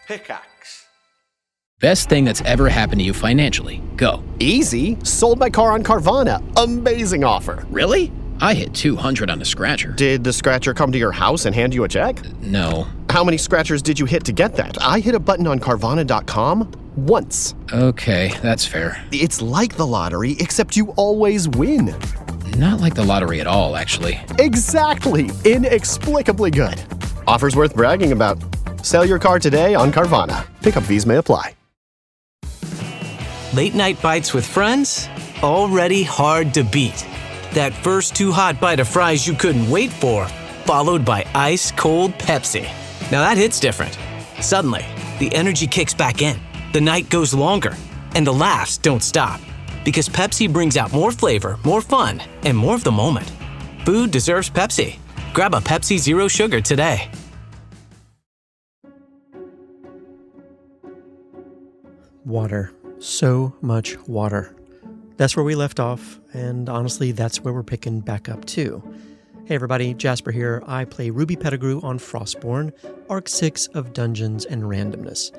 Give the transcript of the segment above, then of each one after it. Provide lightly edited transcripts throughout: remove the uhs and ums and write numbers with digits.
Pickaxe. Best thing that's ever happened to you financially. Go. Easy. Sold my car on Carvana. Amazing offer. Really? I hit 200 on the scratcher. Did the scratcher come to your house and hand you a check? No. How many scratchers did you hit to get that? I hit a button on Carvana.com once. Okay, that's fair. It's like the lottery, except you always win. Not like the lottery at all, actually. Exactly. Inexplicably good. Offers worth bragging about. Sell your car today on Carvana. Pickup fees may apply. Late night bites with friends? Already hard to beat. That first too hot bite of fries you couldn't wait for, followed by ice cold Pepsi. Now that hits different. Suddenly, the energy kicks back in, the night goes longer, and the laughs don't stop. Because Pepsi brings out more flavor, more fun, and more of the moment. Food deserves Pepsi. Grab a Pepsi Zero Sugar today. Water. So much water. That's where we left off, and honestly, that's where we're picking back up too. Hey everybody, Jasper here. I play Ruby Pettigrew on Frostbourne, Arc 6 of Dungeons and Randomness.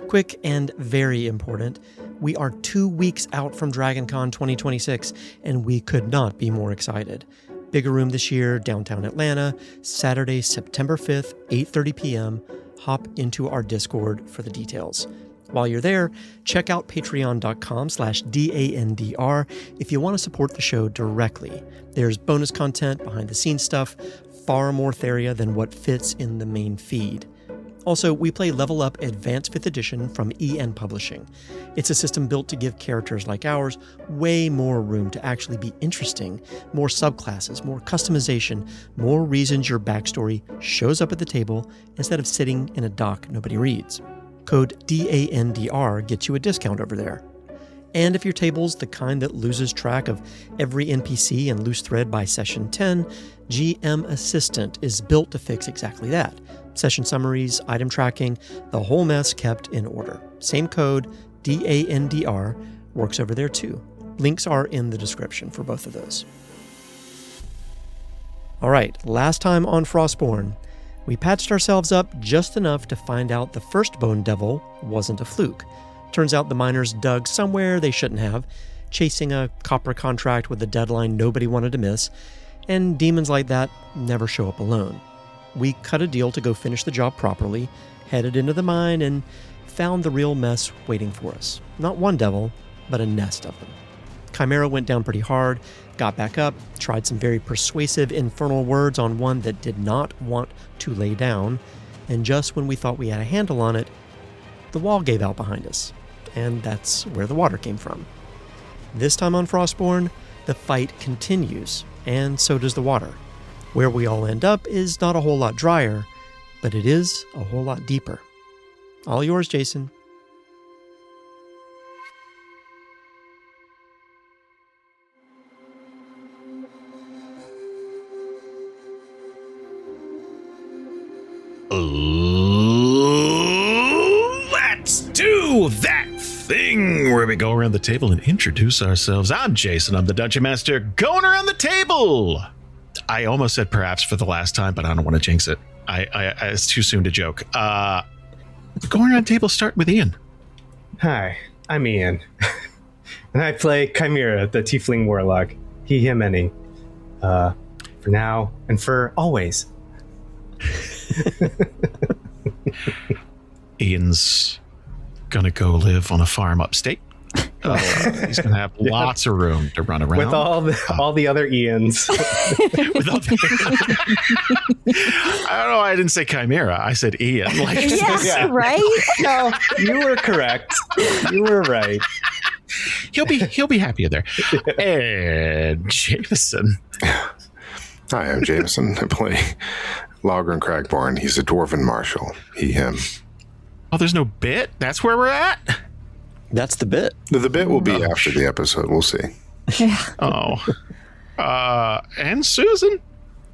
Quick and very important, we are 2 weeks out from DragonCon 2026, and we could not be more excited. Bigger room this year, downtown Atlanta, Saturday, September 5th, 8:30 p.m. Hop into our Discord for the details. While you're there, check out patreon.com/DANDR if you want to support the show directly. There's bonus content, behind-the-scenes stuff, far more Nythera than what fits in the main feed. Also, we play Level Up Advanced 5th Edition from EN Publishing. It's a system built to give characters like ours way more room to actually be interesting, more subclasses, more customization, more reasons your backstory shows up at the table instead of sitting in a doc nobody reads. Code DANDR gets you a discount over there. And if your table's the kind that loses track of every NPC and loose thread by session 10, GM Assistant is built to fix exactly that. Session summaries, item tracking, the whole mess kept in order. Same code, DANDR, works over there too. Links are in the description for both of those. All right, last time on Frostbourne, we patched ourselves up just enough to find out the first Bone Devil wasn't a fluke. Turns out the miners dug somewhere they shouldn't have, chasing a copper contract with a deadline nobody wanted to miss, and demons like that never show up alone. We cut a deal to go finish the job properly, headed into the mine, and found the real mess waiting for us. Not one devil, but a nest of them. Chimera went down pretty hard, got back up, tried some very persuasive infernal words on one that did not want to lay down, and just when we thought we had a handle on it, the wall gave out behind us, and that's where the water came from. This time on Frostbourne, the fight continues, and so does the water. Where we all end up is not a whole lot drier, but it is a whole lot deeper. All yours, Jason. Let's do that thing where we go around the table and introduce ourselves. I'm Jason. I'm the Dungeon Master going around the table. I almost said perhaps for the last time, but I don't want to jinx it. It's too soon to joke. Going around the table, start with Ian. Hi, I'm Ian. And I play Chimera, the Tiefling Warlock. He, him, any. For now and for always. Ian's gonna go live on a farm upstate. He's gonna have lots of room to run around with all the other Ians. I don't know why I didn't say Chimera. I said Ian. Yeah, right? No, you were correct. You were right. He'll be happier there. And Jamieson. Hi, I'm Jamieson. I play Logrhyn Cragborn. He's a dwarven marshal. He, him. Oh, there's no bit? That's where we're at? That's the bit. The bit will be after the episode. We'll see. Oh. And Susan?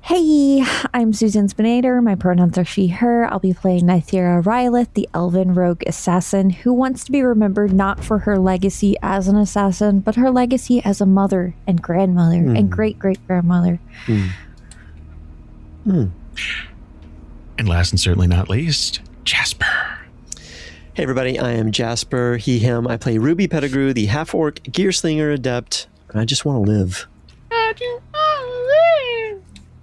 Hey, I'm Susan Spenader. My pronouns are she, her. I'll be playing Nythera Rhyelith, the elven rogue assassin who wants to be remembered not for her legacy as an assassin, but her legacy as a mother and grandmother and great-great-grandmother. And last and certainly not least, Jasper. Hey everybody, I am Jasper, he, him. I play Ruby Pettigrew, the half-orc gearslinger adept, and I just want to live.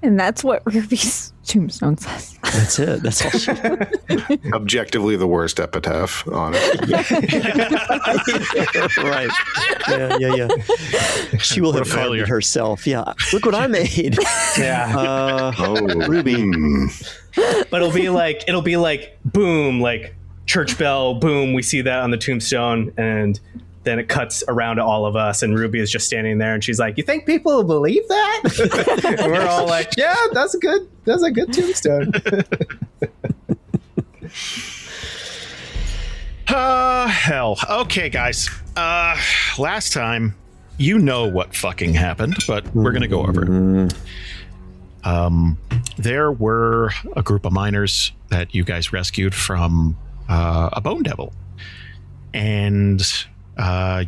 And that's what Ruby's tombstone says. That's it. That's all she Objectively the worst epitaph on it. Right. Yeah. She will have failed herself. Yeah. Look what I made. Yeah. Ruby. But it'll be like boom, like church bell, boom, we see that on the tombstone, and then it cuts around to all of us, and Ruby is just standing there, and she's like, "You think people will believe that?" And we're all like, "Yeah, that's a good tombstone." Hell. Okay, guys. Last time, you know what fucking happened, but we're gonna go over it. There were a group of miners that you guys rescued from a bone devil, and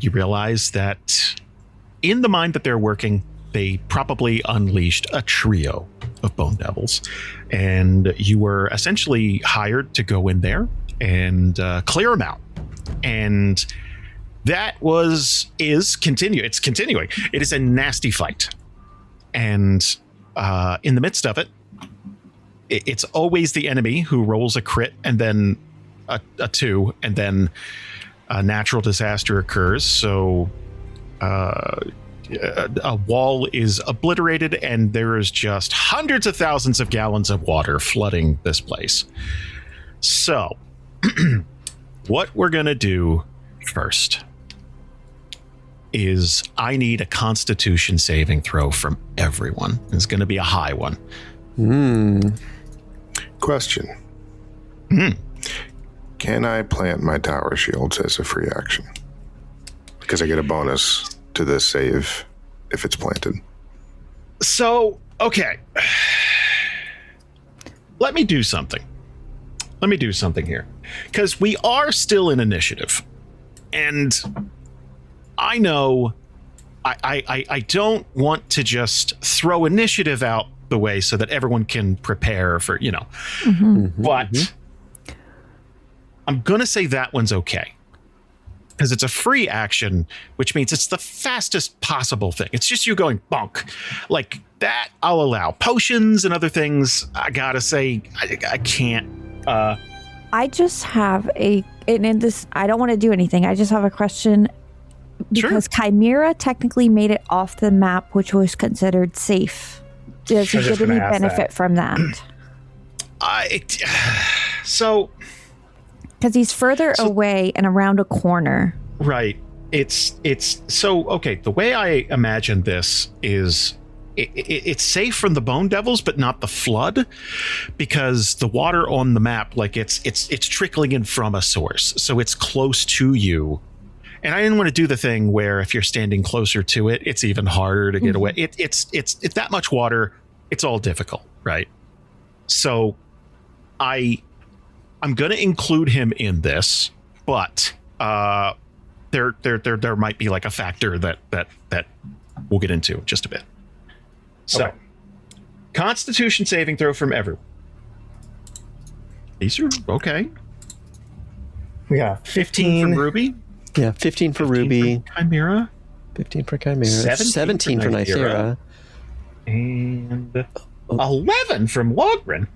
you realize that in the mine that they're working, they probably unleashed a trio of bone devils, and you were essentially hired to go in there and clear them out. And that is continuing. It is a nasty fight, and in the midst of it, it's always the enemy who rolls a crit and then a 2, and then a natural disaster occurs. So a wall is obliterated, and there is just hundreds of thousands of gallons of water flooding this place. So what we're going to do first is I need a Constitution saving throw from everyone. It's going to be a high one. Question. Can I plant my tower shields as a free action? Because I get a bonus to this save if it's planted. So, okay. Let me do something here. Because we are still in initiative. And I know I don't want to just throw initiative out the way so that everyone can prepare for, but I'm going to say that one's okay. Because it's a free action, which means it's the fastest possible thing. It's just you going bonk. Like that, I'll allow. Potions and other things, I gotta say, I can't. I just have and in this, I don't want to do anything. I just have a question. Because Chimera technically made it off the map, which was considered safe. Does he get any benefit from that? Because he's further away and around a corner. Right. It's so, okay, the way I imagine this is it's safe from the bone devils, but not the flood, because the water on the map, like it's trickling in from a source. So it's close to you. And I didn't want to do the thing where if you're standing closer to it, it's even harder to get away. It's that much water. It's all difficult, right? So I'm going to include him in this, but there might be like a factor that we'll get into just a bit. So, okay. Constitution saving throw from everyone. These are okay. Yeah, 15 for Ruby. Yeah, 15 for Ruby. For Chimera. 15 for Chimera. 17 for Nythera. And 11 from Logrhyn.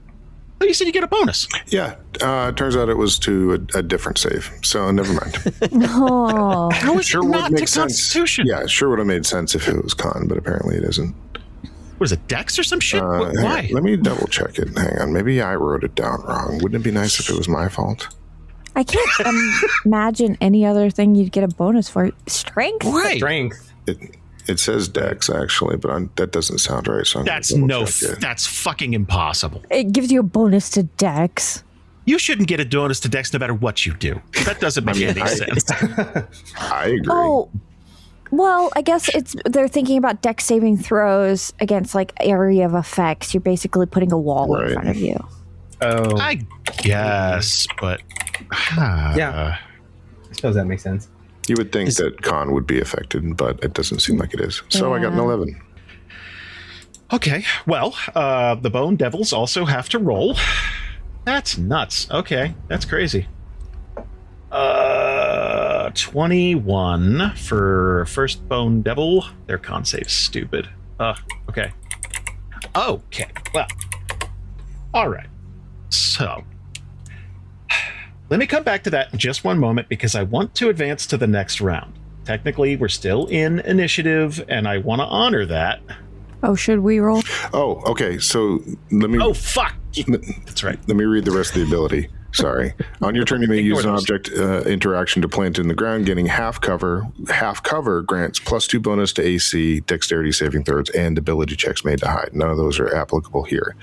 Oh, you said you get a bonus. Yeah, turns out it was to a different save, so never mind. No. How is Sure it would not make to Constitution? Yeah, sure would have made sense if it was con, but apparently it isn't. What is it, Dex or some shit? Why? Let me double check it. Hang on, maybe I wrote it down wrong. Wouldn't it be nice if it was my fault? I can't imagine any other thing you'd get a bonus for. Strength? Right. Strength. It says Dex, actually, but that doesn't sound right. So that's fucking impossible. It gives you a bonus to Dex. You shouldn't get a bonus to Dex no matter what you do. That doesn't make any sense. I agree. Oh, well, I guess they're thinking about Dex saving throws against like area of effects. You're basically putting a wall in front of you. Oh, I guess, but yeah, I suppose that makes sense. You would think that con would be affected, but it doesn't seem like it is. So I got an 11. Okay, well, the Bone Devils also have to roll. That's nuts. Okay, that's crazy. 21 for Frostbourne Devil. Their con save's stupid. Okay. Okay, well. All right. So, let me come back to that in just one moment because I want to advance to the next round. Technically, we're still in initiative, and I want to honor that. Oh, should we roll? Oh, okay. So let me. Oh, fuck. That's right. Let me read the rest of the ability. Sorry. On your turn, you may use an object interaction to plant in the ground, getting half cover. Half cover grants +2 bonus to AC, dexterity saving throws, and ability checks made to hide. None of those are applicable here.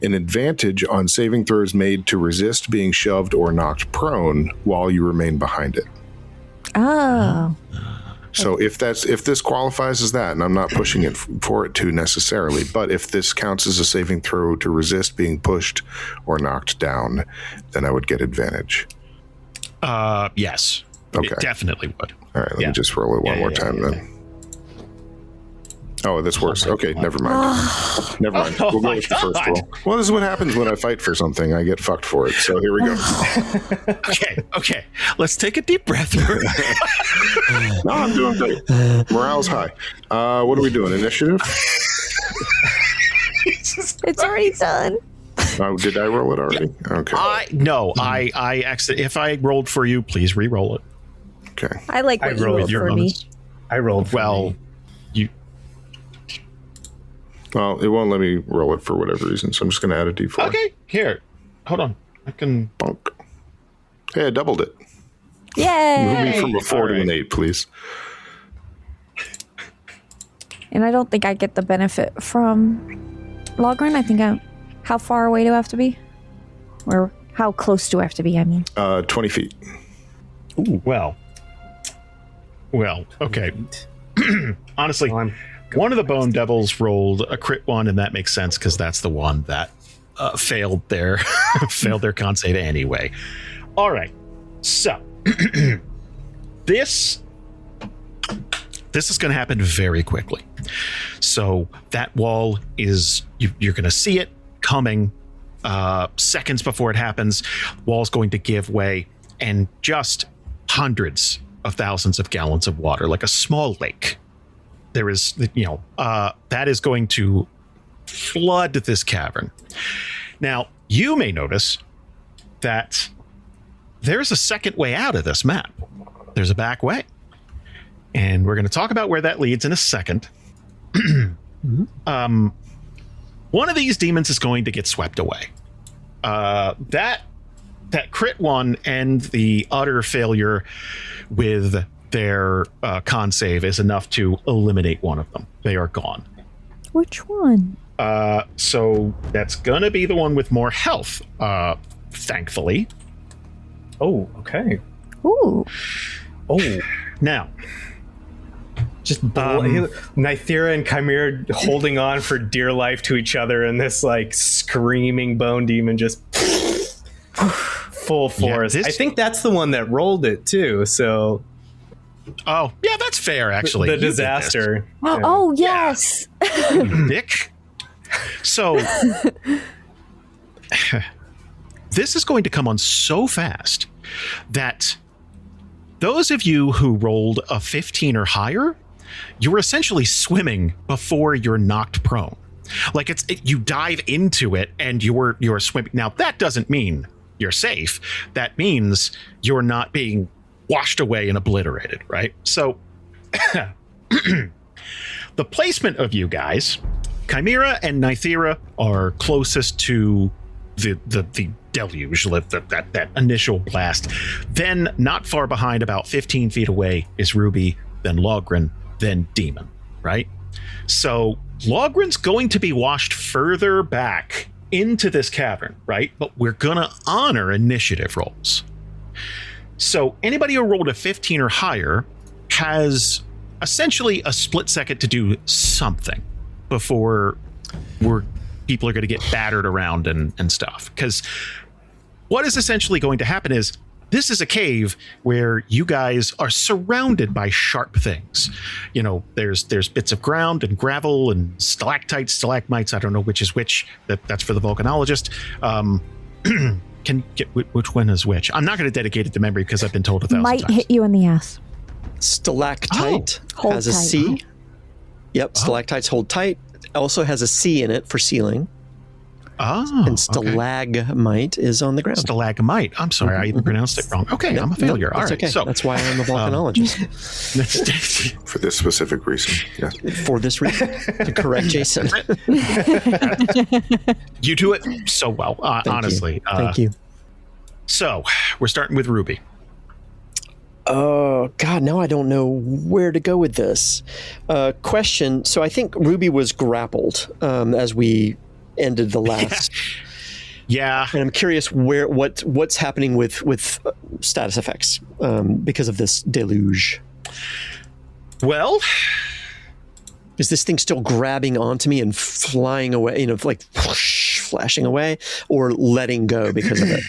An advantage on saving throws made to resist being shoved or knocked prone while you remain behind it. Oh. So if this qualifies as that, and I'm not pushing it for it to necessarily, but if this counts as a saving throw to resist being pushed or knocked down, then I would get advantage. Yes. Okay. It definitely would. All right, let me just roll it one more time then. Oh, that's worse. Okay, never mind. Never mind. We'll go with the first roll. Well, this is what happens when I fight for something. I get fucked for it. So here we go. Okay. Let's take a deep breath. No, I'm doing great. Morale's high. What are we doing? Initiative? It's already done. Oh, did I roll it already? Okay. I accidentally. If I rolled for you, please re-roll it. Okay. I like what you rolled for me. I rolled for me. Well, it won't let me roll it for whatever reason, so I'm just going to add a d4. Okay, here. Hold on. I can... Bonk. Hey, I doubled it. Yay! Move me from a 4 to an 8, please. And I don't think I get the benefit from Logrhyn. I think how far away do I have to be? Or how close do I have to be, I mean? 20 feet. Ooh, well, okay. Honestly... One of the Bone Devils rolled a crit one, and that makes sense because that's the one that failed their con save anyway. All right, so this is going to happen very quickly. So that wall is you're going to see it coming seconds before it happens. Wall's going to give way, and just hundreds of thousands of gallons of water, like a small lake. There is, that is going to flood this cavern. Now, you may notice that there's a second way out of this map. There's a back way. And we're going to talk about where that leads in a second. One of these demons is going to get swept away. That crit one and the utter failure with their con save is enough to eliminate one of them. They are gone. Which one? So that's gonna be the one with more health, thankfully. Oh, okay. Ooh. Oh. Now, just Nythera and Chimera holding on for dear life to each other, and this like screaming bone demon just full force. I think that's the one that rolled it too. So. Oh, yeah, that's fair, actually. The disaster. Oh, yes. Dick. So, this is going to come on so fast that those of you who rolled a 15 or higher, you're essentially swimming before you're knocked prone. Like you dive into it and you're swimming. Now, that doesn't mean you're safe. That means you're not being washed away and obliterated, right? So the placement of you guys, Chimera and Nythera are closest to the deluge, that initial blast. Then not far behind, about 15 feet away, is Ruby, then Logrhyn, then Demon, right? So Logryn's going to be washed further back into this cavern, right? But we're gonna honor initiative rolls. So anybody who rolled a 15 or higher has essentially a split second to do something before people are going to get battered around and stuff. Because what is essentially going to happen is this is a cave where you guys are surrounded by sharp things. There's bits of ground and gravel and stalactites, stalagmites. I don't know which is which. That's for the volcanologist. can get which one is which. I'm not going to dedicate it to memory because I've been told 1,000 Might times. hit you in the ass. Stalactite Hold has a tight. C. Yep, stalactites hold tight. Also has a C in it for ceiling. Oh, And stalagmite is on the ground. Stalagmite. I'm sorry, I pronounced it wrong. Okay, I'm a failure. All That's right, okay. so That's why I'm a volcanologist. For this specific reason. Yes. For this reason, to correct Jason. you do it so well, honestly. Thank you. So we're starting with Ruby. Oh, God, now I don't know where to go with this. Question. So I think Ruby was grappled as we ended the last. Yeah. And I'm curious what's happening with status effects because of this deluge. Well, is this thing still grabbing onto me and flying away, like whoosh, flashing away, or letting go because of it?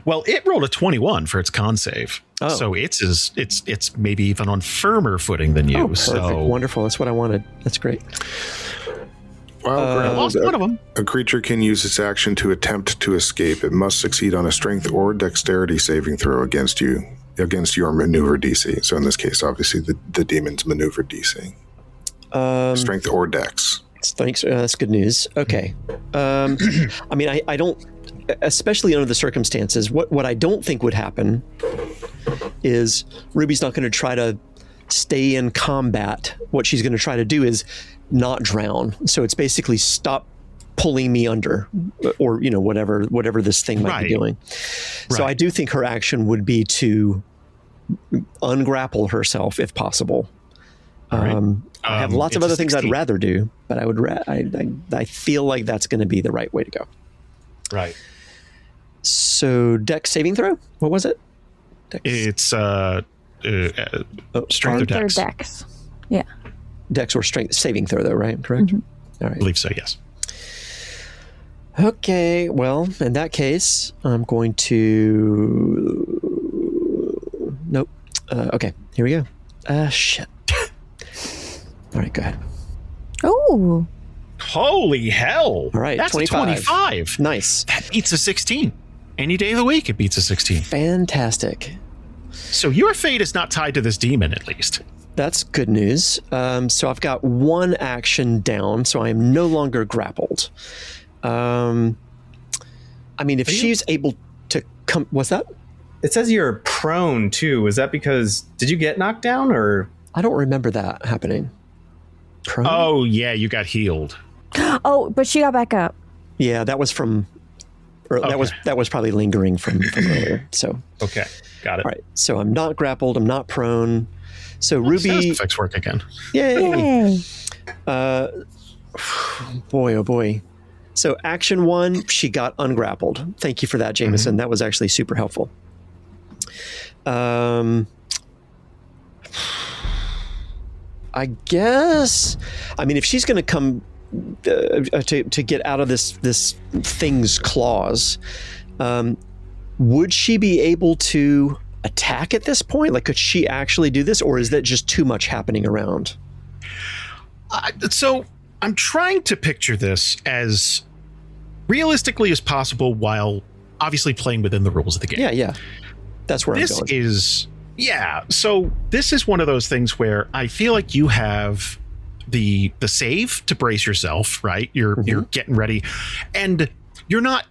Well, it rolled a 21 for its con save. Oh. So it's maybe even on firmer footing than you. Oh, perfect. So Wonderful. That's what I wanted. That's great. While lost one of them. a creature can use its action to attempt to escape, it must succeed on a strength or dexterity saving throw against your maneuver DC. So in this case, obviously the demon's maneuver DC. Strength or dex. Thanks. That's good news. Okay. I mean, I don't, especially under the circumstances, what I don't think would happen is Ruby's not going to try to stay in combat. What she's going to try to do is not drown. So it's basically stop pulling me under, or whatever this thing might be doing. So I do think her action would be to ungrapple herself if possible. I have lots of other things I'd rather do, but I feel like that's going to be the right way to go. Right. So dex saving throw. What was it? Dex. It's strength or dex. Dex. Yeah. Dex or strength saving throw, though, right? Correct. Mm-hmm. All I right. believe so. Yes. Okay. Well, in that case, I'm going to. Nope. Okay. Here we go. Shit. All right. Go ahead. Oh. Holy hell! All right. That's 25. Nice. That beats a 16. Any day of the week, it beats a 16. Fantastic. So your fate is not tied to this demon, at least. That's good news. So I've got one action down, so I am no longer grappled. I mean, if she's able to come, what's that? It says you're prone too. Is that because did you get knocked down or? I don't remember that happening. Prone? Oh yeah, you got healed. Oh, but she got back up. Yeah, that was from. That was probably lingering from earlier. So okay, got it. All right, so I'm not grappled. I'm not prone. So Ruby, status effects work again. Yay! Boy, oh boy. So action one, she got ungrappled. Thank you for that, Jamieson. That was actually super helpful. I guess. I mean, if she's going to come to get out of this thing's claws, would she be able to attack at this point? Like, could she actually do this, or is that just too much happening around? So I'm trying to picture this as realistically as possible while obviously playing within the rules of the game. Yeah. That's where this I'm going. So this is one of those things where I feel like you have the save to brace yourself, right? You're getting ready, and you're not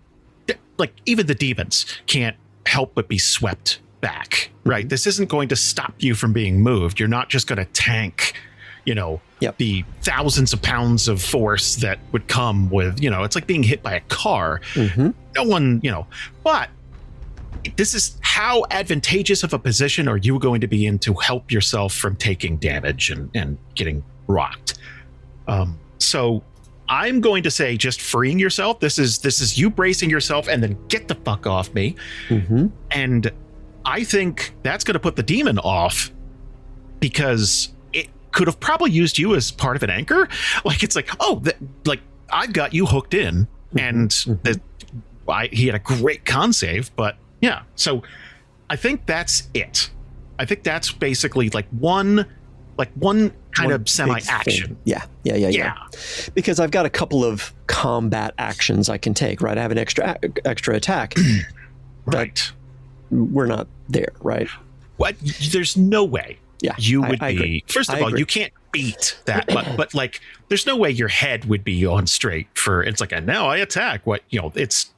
like, even the demons can't help but be swept back, right? This isn't going to stop you from being moved. You're not just going to tank, the thousands of pounds of force that would come with, it's like being hit by a car. No one, but this is how advantageous of a position are you going to be in to help yourself from taking damage and getting rocked. So I'm going to say just freeing yourself. This is you bracing yourself and then get the fuck off me. And I think that's going to put the demon off, because it could have probably used you as part of an anchor. Like, it's like, like I've got you hooked in, and he had a great con save, but yeah. So I think that's it. I think that's basically like one kind one of semi-action. big thing. Yeah. Because I've got a couple of combat actions I can take, right? I have an extra attack. Right. We're not there, right? What? There's no way. Yeah, you would I be. agree. First of I all, agree. you can't beat that, but like, there's no way your head would be on straight for. It's like, and now I attack. What it's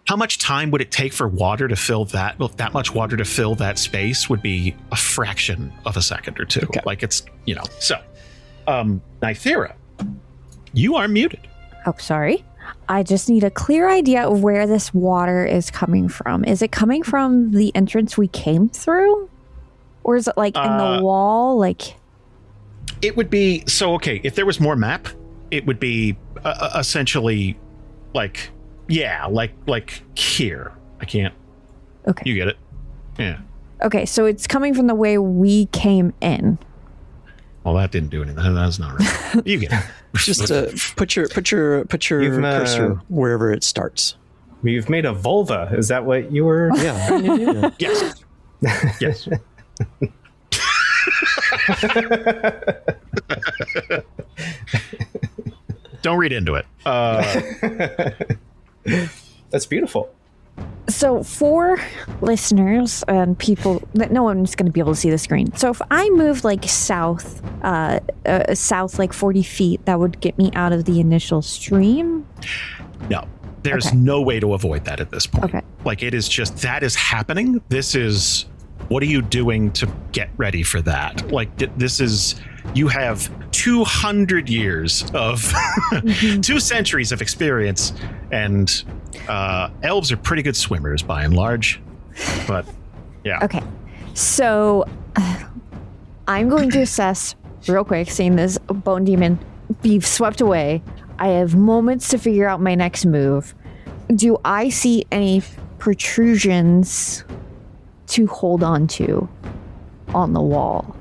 how much time would it take for water to fill that? Well, that much water to fill that space would be a fraction of a second or two. Okay. Like it's so. Nythera, you are muted. Oh, sorry. I just need a clear idea of where this water is coming from. Is it coming from the entrance we came through? Or is it like in the wall? Like, it would be so. Okay, if there was more map, it would be essentially like here. I can't. Okay. You get it? Yeah. Okay, so it's coming from the way we came in. Well, that didn't do anything. That's not right. You get it. Just put your cursor wherever it starts. You've made a vulva. Is that what you were? Yeah. Yes. Yes. Don't read into it. That's beautiful. So for listeners and people that no one's going to be able to see the screen. So if I move like south like 40 feet, that would get me out of the initial stream. No, there's Okay. no way to avoid that at this point. Okay. Like it is just that is happening. This is what are you doing to get ready for that? Like this is you have 200 years of 2 centuries of experience, and elves are pretty good swimmers by and large. But yeah. Okay. So I'm going to assess real quick, seeing this bone demon be swept away. I have moments to figure out my next move. Do I see any protrusions to hold on to on the wall?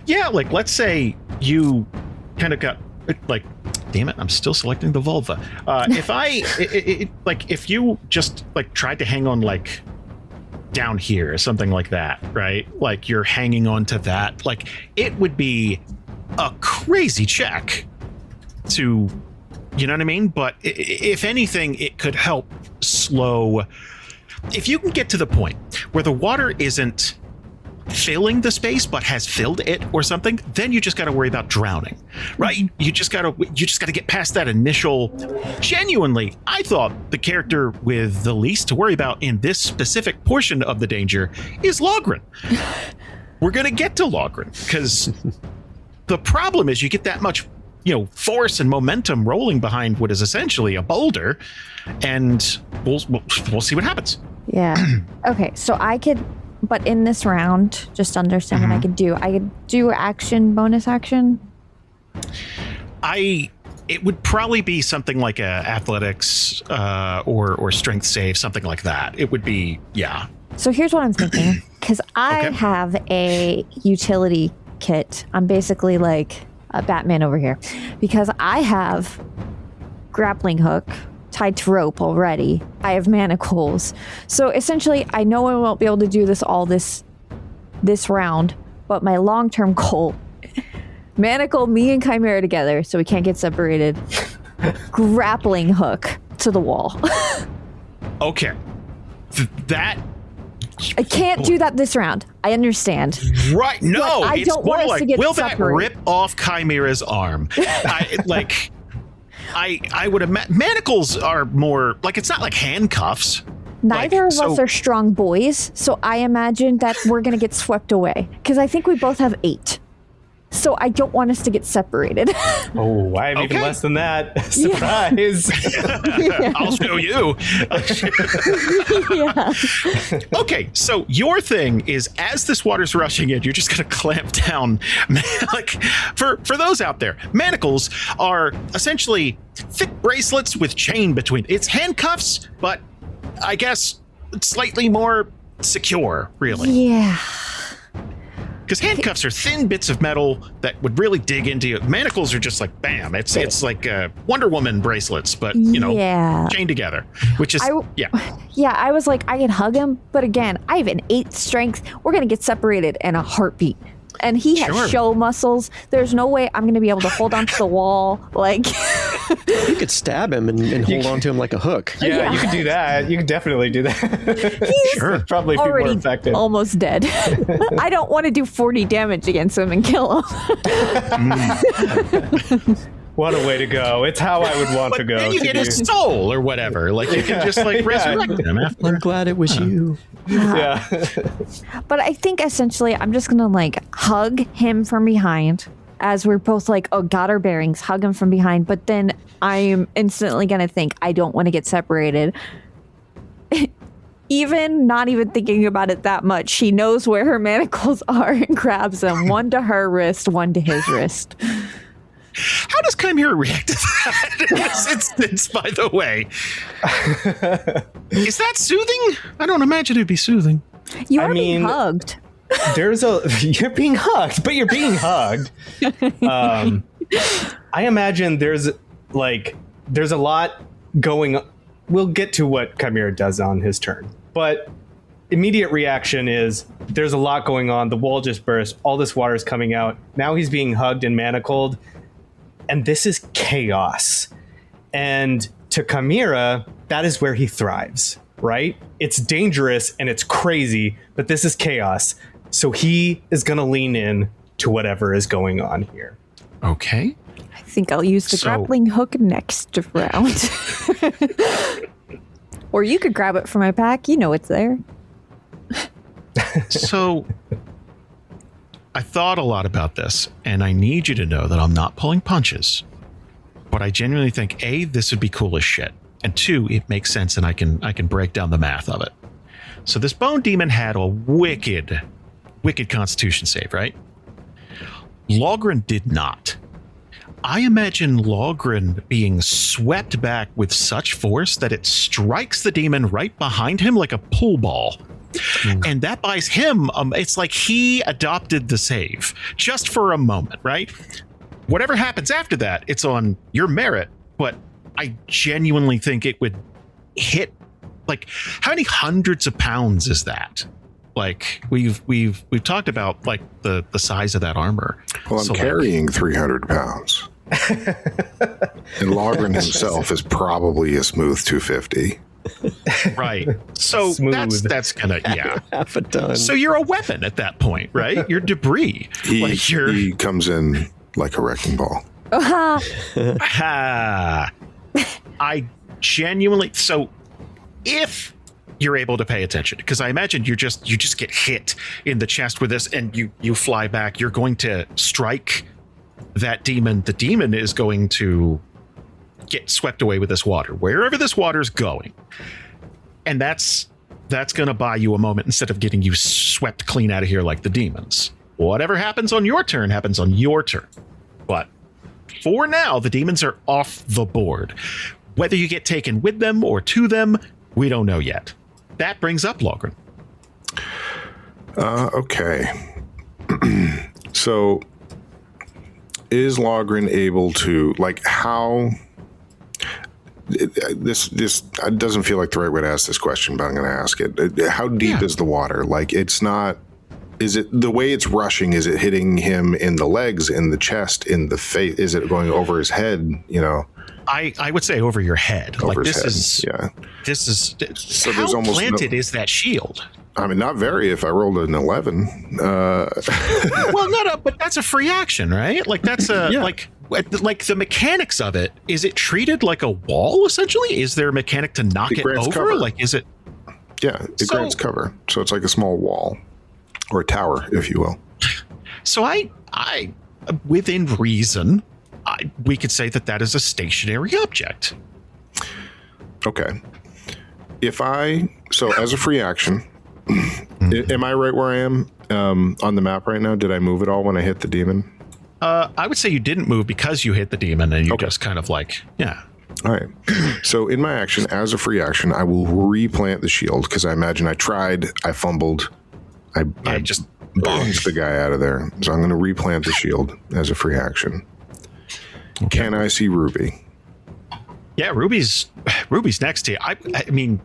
Yeah, like let's say you kind of got like, damn it, I'm still selecting the vulva. If you just like tried to hang on like down here or something like that, right? Like you're hanging on to that, like it would be a crazy check to, you know what I mean? But if anything, it could help slow. If you can get to the point where the water isn't filling the space but has filled it or something, then you just got to worry about drowning, right? You just got to get past that initial. Genuinely, I thought the character with the least to worry about in this specific portion of the danger is Logrhyn. We're going to get to Logrhyn because the problem is you get that much force and momentum rolling behind what is essentially a boulder, and we'll see what happens. Yeah. Okay, so I could, but in this round, just to understand what I could do action, bonus action. It would probably be something like a athletics or strength save, something like that. It would be, yeah. So here's what I'm thinking, because I have a utility kit. I'm basically like a Batman over here, because I have grappling hook tied to rope already. I have manacles. So essentially, I know I won't be able to do this round, but my long-term goal, manacle me and Chimera together so we can't get separated. Grappling hook to the wall. Okay. That... I can't do that this round. I understand. Right. No, but I it's don't more want us like, to get will separated. that rip off Chimera's arm? I would imagine manacles are more like, it's not like handcuffs. Neither of us are strong boys, so I imagine that we're going to get swept away, because I think we both have 8. So I don't want us to get separated. Oh, I have even less than that. Surprise. I'll show you. Yeah. Okay, so your thing is, as this water's rushing in, you're just going to clamp down. Like, for those out there, manacles are essentially thick bracelets with chain between. It's handcuffs, but I guess slightly more secure, really. Yeah. Because handcuffs are thin bits of metal that would really dig into you. Manacles are just like, bam. It's like Wonder Woman bracelets, but, chained together, which is, Yeah, I was like, I can hug him, but again, I have an 8 strength. We're going to get separated in a heartbeat. and he has show muscles. There's no way I'm going to be able to hold onto the wall. Like, you could stab him and hold onto him like a hook. Yeah, you could do that. You could definitely do that. He's probably be more already effective. Almost dead. I don't want to do 40 damage against him and kill him. What a way to go. It's how I would want to go. Then you get his soul or whatever. Like, you can just, like, resurrect him after. I'm glad it was you. Yeah. But I think essentially I'm just going to, like, hug him from behind as we're both like, oh, got our bearings, hug him from behind. But then I'm instantly going to think, I don't want to get separated. Not even thinking about it that much, she knows where her manacles are and grabs them. One to her wrist, one to his wrist. How does Chimera react to that in this instance, by the way? Is that soothing? I don't imagine it'd be soothing. You are being hugged. You're being hugged, but you're being hugged. I imagine there's a lot going on. We'll get to what Chimera does on his turn, but immediate reaction is there's a lot going on. The wall just burst. All this water is coming out. Now he's being hugged and manacled. And this is chaos. And to Chimera, that is where he thrives, right? It's dangerous and it's crazy, but this is chaos. So he is going to lean in to whatever is going on here. Okay. I think I'll use the grappling hook next round. Or you could grab it from my pack. You know it's there. So I thought a lot about this, and I need you to know that I'm not pulling punches. But I genuinely think, A, this would be cool as shit. And 2, it makes sense, and I can break down the math of it. So this bone demon had a wicked constitution save, right? Logrhyn did not. I imagine Logrhyn being swept back with such force that it strikes the demon right behind him like a pool ball. And that buys him, it's like he adopted the save just for a moment, right? Whatever happens after that, it's on your merit, but I genuinely think it would hit, like, how many hundreds of pounds is that? Like, we've talked about, like, the size of that armor. Well, I'm carrying 300 pounds. And Logrhyn himself is probably a smooth 250. Right. So that's gonna, yeah. Half a ton. So you're a weapon at that point, right? You're debris. He comes in like a wrecking ball. I genuinely, so if you're able to pay attention, because I imagine you just get hit in the chest with this and you fly back, you're going to strike that demon. The demon is going to get swept away with this water, wherever this water is going. And that's going to buy you a moment instead of getting you swept clean out of here like the demons. Whatever happens on your turn happens on your turn. But for now, the demons are off the board. Whether you get taken with them or to them, we don't know yet. That brings up Logrhyn. Okay. So is Logrhyn able to, like, how... This doesn't feel like the right way to ask this question, but I'm going to ask it. How deep is the water? Like, it's not... Is it the way it's rushing? Is it hitting him in the legs, in the chest, in the face? Is it going over his head? You know, I would say over your head. Over like his this head. This is. So how there's almost planted is that shield? I mean, not very. If I rolled an 11. Well, no, but that's a free action, right? Like that's a like the mechanics of it. Is it treated like a wall essentially? Is there a mechanic to knock it over? Cover. Like, is it? Yeah, it grants cover. So it's like a small wall. Or a tower, if you will. So I within reason, we could say that is a stationary object. Okay. So as a free action, am I right where I am on the map right now? Did I move at all when I hit the demon? I would say you didn't move because you hit the demon and you just kind of like, yeah. All right. So in my action, as a free action, I will replant the shield because I imagine I tried, I fumbled. I just bonked the guy out of there. So I'm going to replant the shield as a free action. Okay. Can I see Ruby? Yeah, Ruby's next to you. I mean,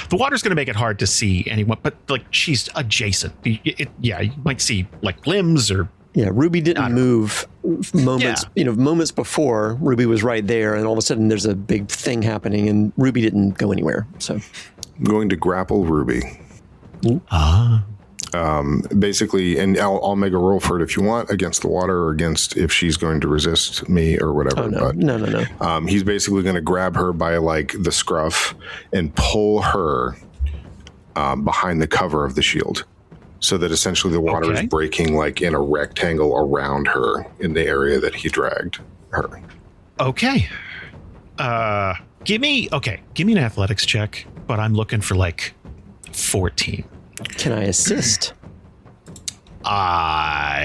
the water's going to make it hard to see anyone, but like she's adjacent. You might see like limbs or. Yeah, Ruby didn't move moments before. Ruby was right there, and all of a sudden there's a big thing happening, and Ruby didn't go anywhere. So I'm going to grapple Ruby. Basically, and I'll make a roll for it if you want, against the water or against if she's going to resist me or whatever. Oh, no. No. He's basically going to grab her by like the scruff and pull her behind the cover of the shield. So that essentially the water is breaking like in a rectangle around her in the area that he dragged her. Okay. Give me an athletics check, but I'm looking for like 14. Can I assist? Are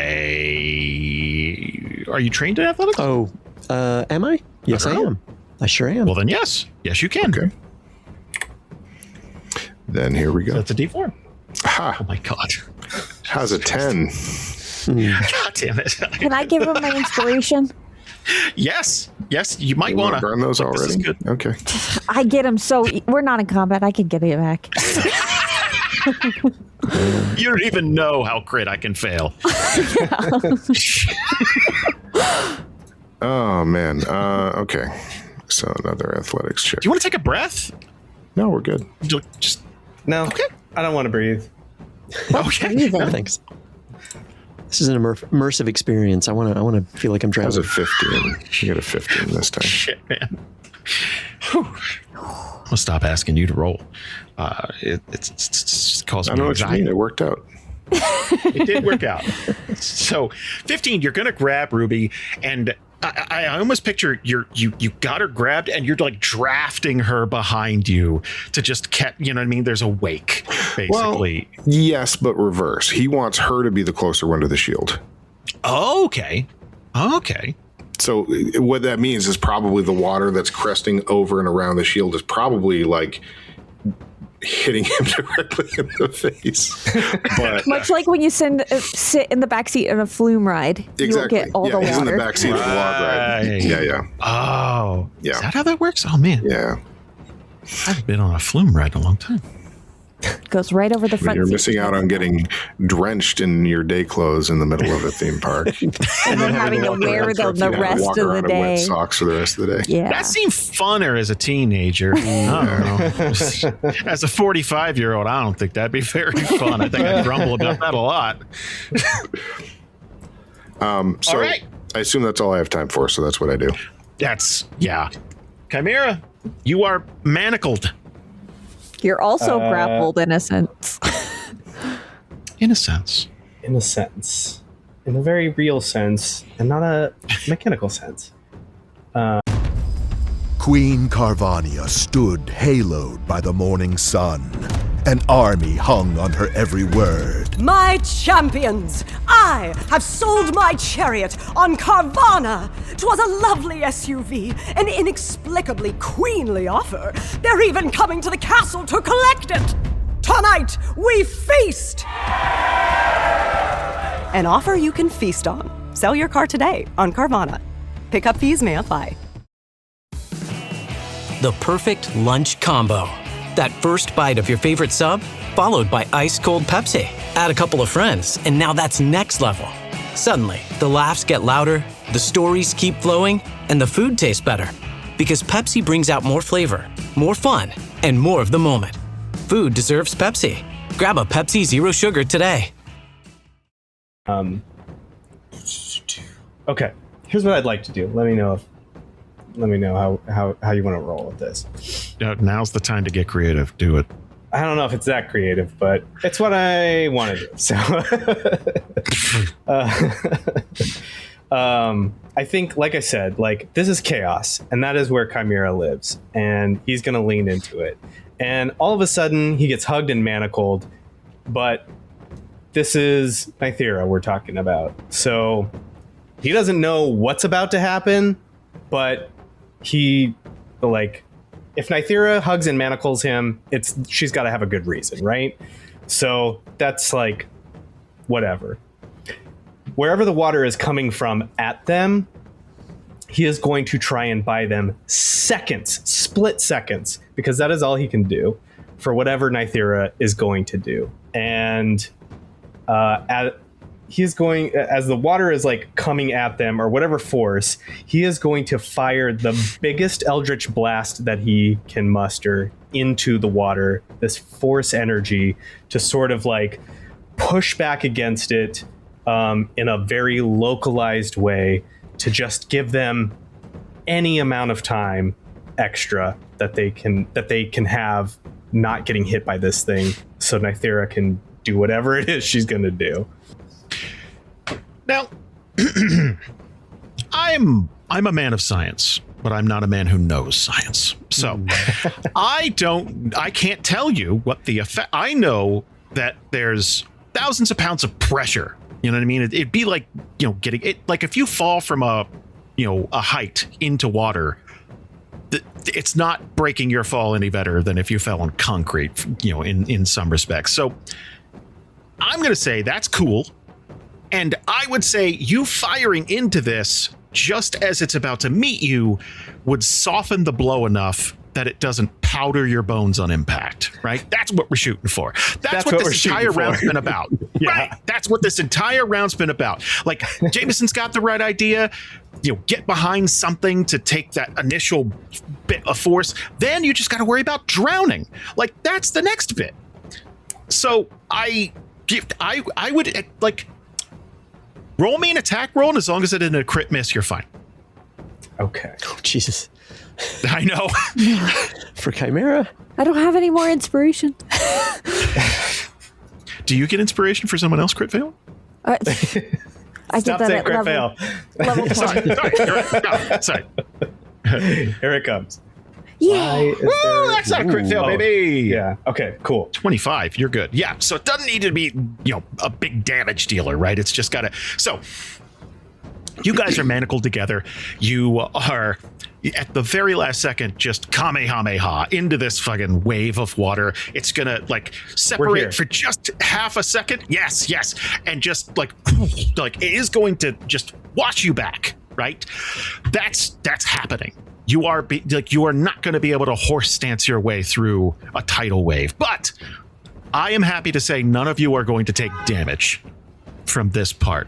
you trained in athletics? Oh, am I? Yes, I am. I sure am. Well, then yes, you can. Okay. Then here we go. That's a D4. Ha. Oh my God. How's a 10? God damn it. Can I give him my inspiration? Yes, you might want to burn those already. Okay. I get him, so we're not in combat. I can get it back. You don't even know how crit I can fail. Oh, man. Okay. So another athletics check. Do you want to take a breath? No, we're good. Just No. Okay. I don't want to breathe. Okay. No, thanks. This is an immersive experience. I want to feel like I'm That was drowning. a 15. You got a 15 this time. Shit, man. Whew. I'll stop asking you to roll. It's causing I know me what you anxiety. mean. It worked out. It did work out. So 15, you're going to grab Ruby, and I almost picture you got her grabbed and you're like drafting her behind you to just catch, you know what I mean? There's a wake, basically. Well, yes, but reverse. He wants her to be the closer one to the shield. Okay. So what that means is probably the water that's cresting over and around the shield is probably like hitting him directly in the face. But Much like when you sit in the backseat of a flume ride, exactly. you will get all the water. He's in the backseat of the log ride. Yeah. Oh. Yeah. Is that how that works? Oh, man. Yeah. I haven't been on a flume ride in a long time. Goes right over the front. You're seat. missing out on getting drenched in your day clothes in the middle of a theme park. And then having to wear them the rest walk of the around in wet day. socks for the rest of the day. Yeah. That seemed funner as a teenager. I don't know. As a 45-year-old, I don't think that'd be very fun. I think I'd grumble about that a lot. So All right. I assume that's all I have time for, so that's what I do. Chimera, you are manacled. You're also grappled in a sense. In a sense. In a sense. In a very real sense, and not a mechanical sense. Queen Carvania stood haloed by the morning sun. An army hung on her every word. My champions, I have sold my chariot on Carvana. 'Twas a lovely SUV, an inexplicably queenly offer. They're even coming to the castle to collect it. Tonight, we feast! An offer you can feast on. Sell your car today on Carvana. Pickup fees may apply. The perfect lunch combo. That first bite of your favorite sub, followed by ice-cold Pepsi. Add a couple of friends, and now that's next level. Suddenly, the laughs get louder, the stories keep flowing, and the food tastes better. Because Pepsi brings out more flavor, more fun, and more of the moment. Food deserves Pepsi. Grab a Pepsi Zero Sugar today. Okay, here's what I'd like to do. Let me know how you want to roll with this. Now's the time to get creative. Do it. I don't know if it's that creative, but it's what I want to do. So, I think, like I said, like this is chaos, and that is where Chimera lives, and he's going to lean into it. And all of a sudden, he gets hugged and manacled, but this is Nythera we're talking about. So he doesn't know what's about to happen, but he, like, if Nythera hugs and manacles him, she's got to have a good reason, right? So that's like, whatever. Wherever the water is coming from at them, he is going to try and buy them split seconds, because that is all he can do, for whatever Nythera is going to do. And he is going, as the water is like coming at them or whatever force, he is going to fire the biggest eldritch blast that he can muster into the water, this force energy to sort of like push back against it in a very localized way to just give them any amount of time extra that they can have not getting hit by this thing, so Nythera can do whatever it is she's going to do. Now, I'm a man of science, but I'm not a man who knows science. So I can't tell you what the effect. I know that there's thousands of pounds of pressure. You know what I mean? It'd be like, getting it, like if you fall from a height into water, it's not breaking your fall any better than if you fell on concrete, in some respects. So I'm going to say that's cool. And I would say you firing into this just as it's about to meet you would soften the blow enough that it doesn't powder your bones on impact, right? That's what we're shooting for. That's what this entire round's been about. Yeah. Right? That's what this entire round's been about. Like, Jamieson's got the right idea. Get behind something to take that initial bit of force. Then you just got to worry about drowning. Like, that's the next bit. So I would, like, roll me an attack roll, and as long as it isn't a crit miss, you're fine. Okay. Oh, Jesus. I know. For Chimera? I don't have any more inspiration. Do you get inspiration for someone else crit fail? I get that at crit level, fail. level 20. Sorry. Here it comes. Yeah. That's not a crit fail, baby. Yeah. Okay, cool. 25. You're good. Yeah. So it doesn't need to be, a big damage dealer, right? It's just got to. So you guys are manacled together. You are at the very last second just kamehameha into this fucking wave of water. It's going to like separate for just half a second. Yes. And just like it is going to just wash you back, right? That's happening. You are you are not going to be able to horse stance your way through a tidal wave. But I am happy to say none of you are going to take damage from this part.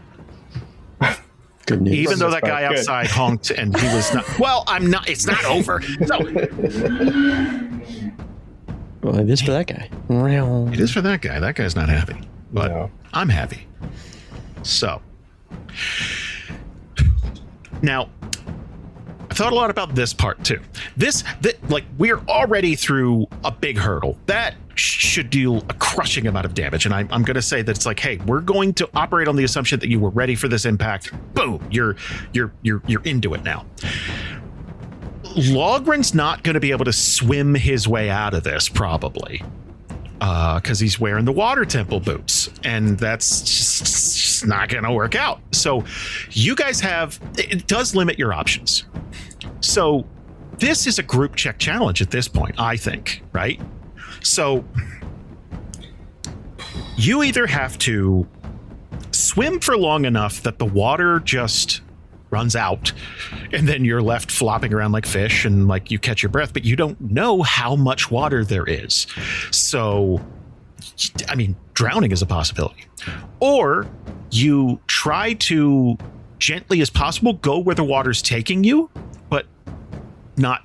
Good news. Even though that guy outside honked and he was not. Well, I'm not. It's not over. So. Well, it is for that guy. It is for that guy. That guy's not happy, but no. I'm happy. So. Now. I thought a lot about this part too. We're already through a big hurdle that should deal a crushing amount of damage, and I'm going to say that it's like, hey, we're going to operate on the assumption that you were ready for this impact. Boom, you're into it now. Logryn's not going to be able to swim his way out of this probably, because he's wearing the water temple boots, and that's just not going to work out. So you guys it does limit your options. So this is a group check challenge at this point, I think, right? So you either have to swim for long enough that the water just runs out and then you're left flopping around like fish and like you catch your breath, but you don't know how much water there is. So, I mean, drowning is a possibility. Or you try to gently as possible go where the water's taking you, but not,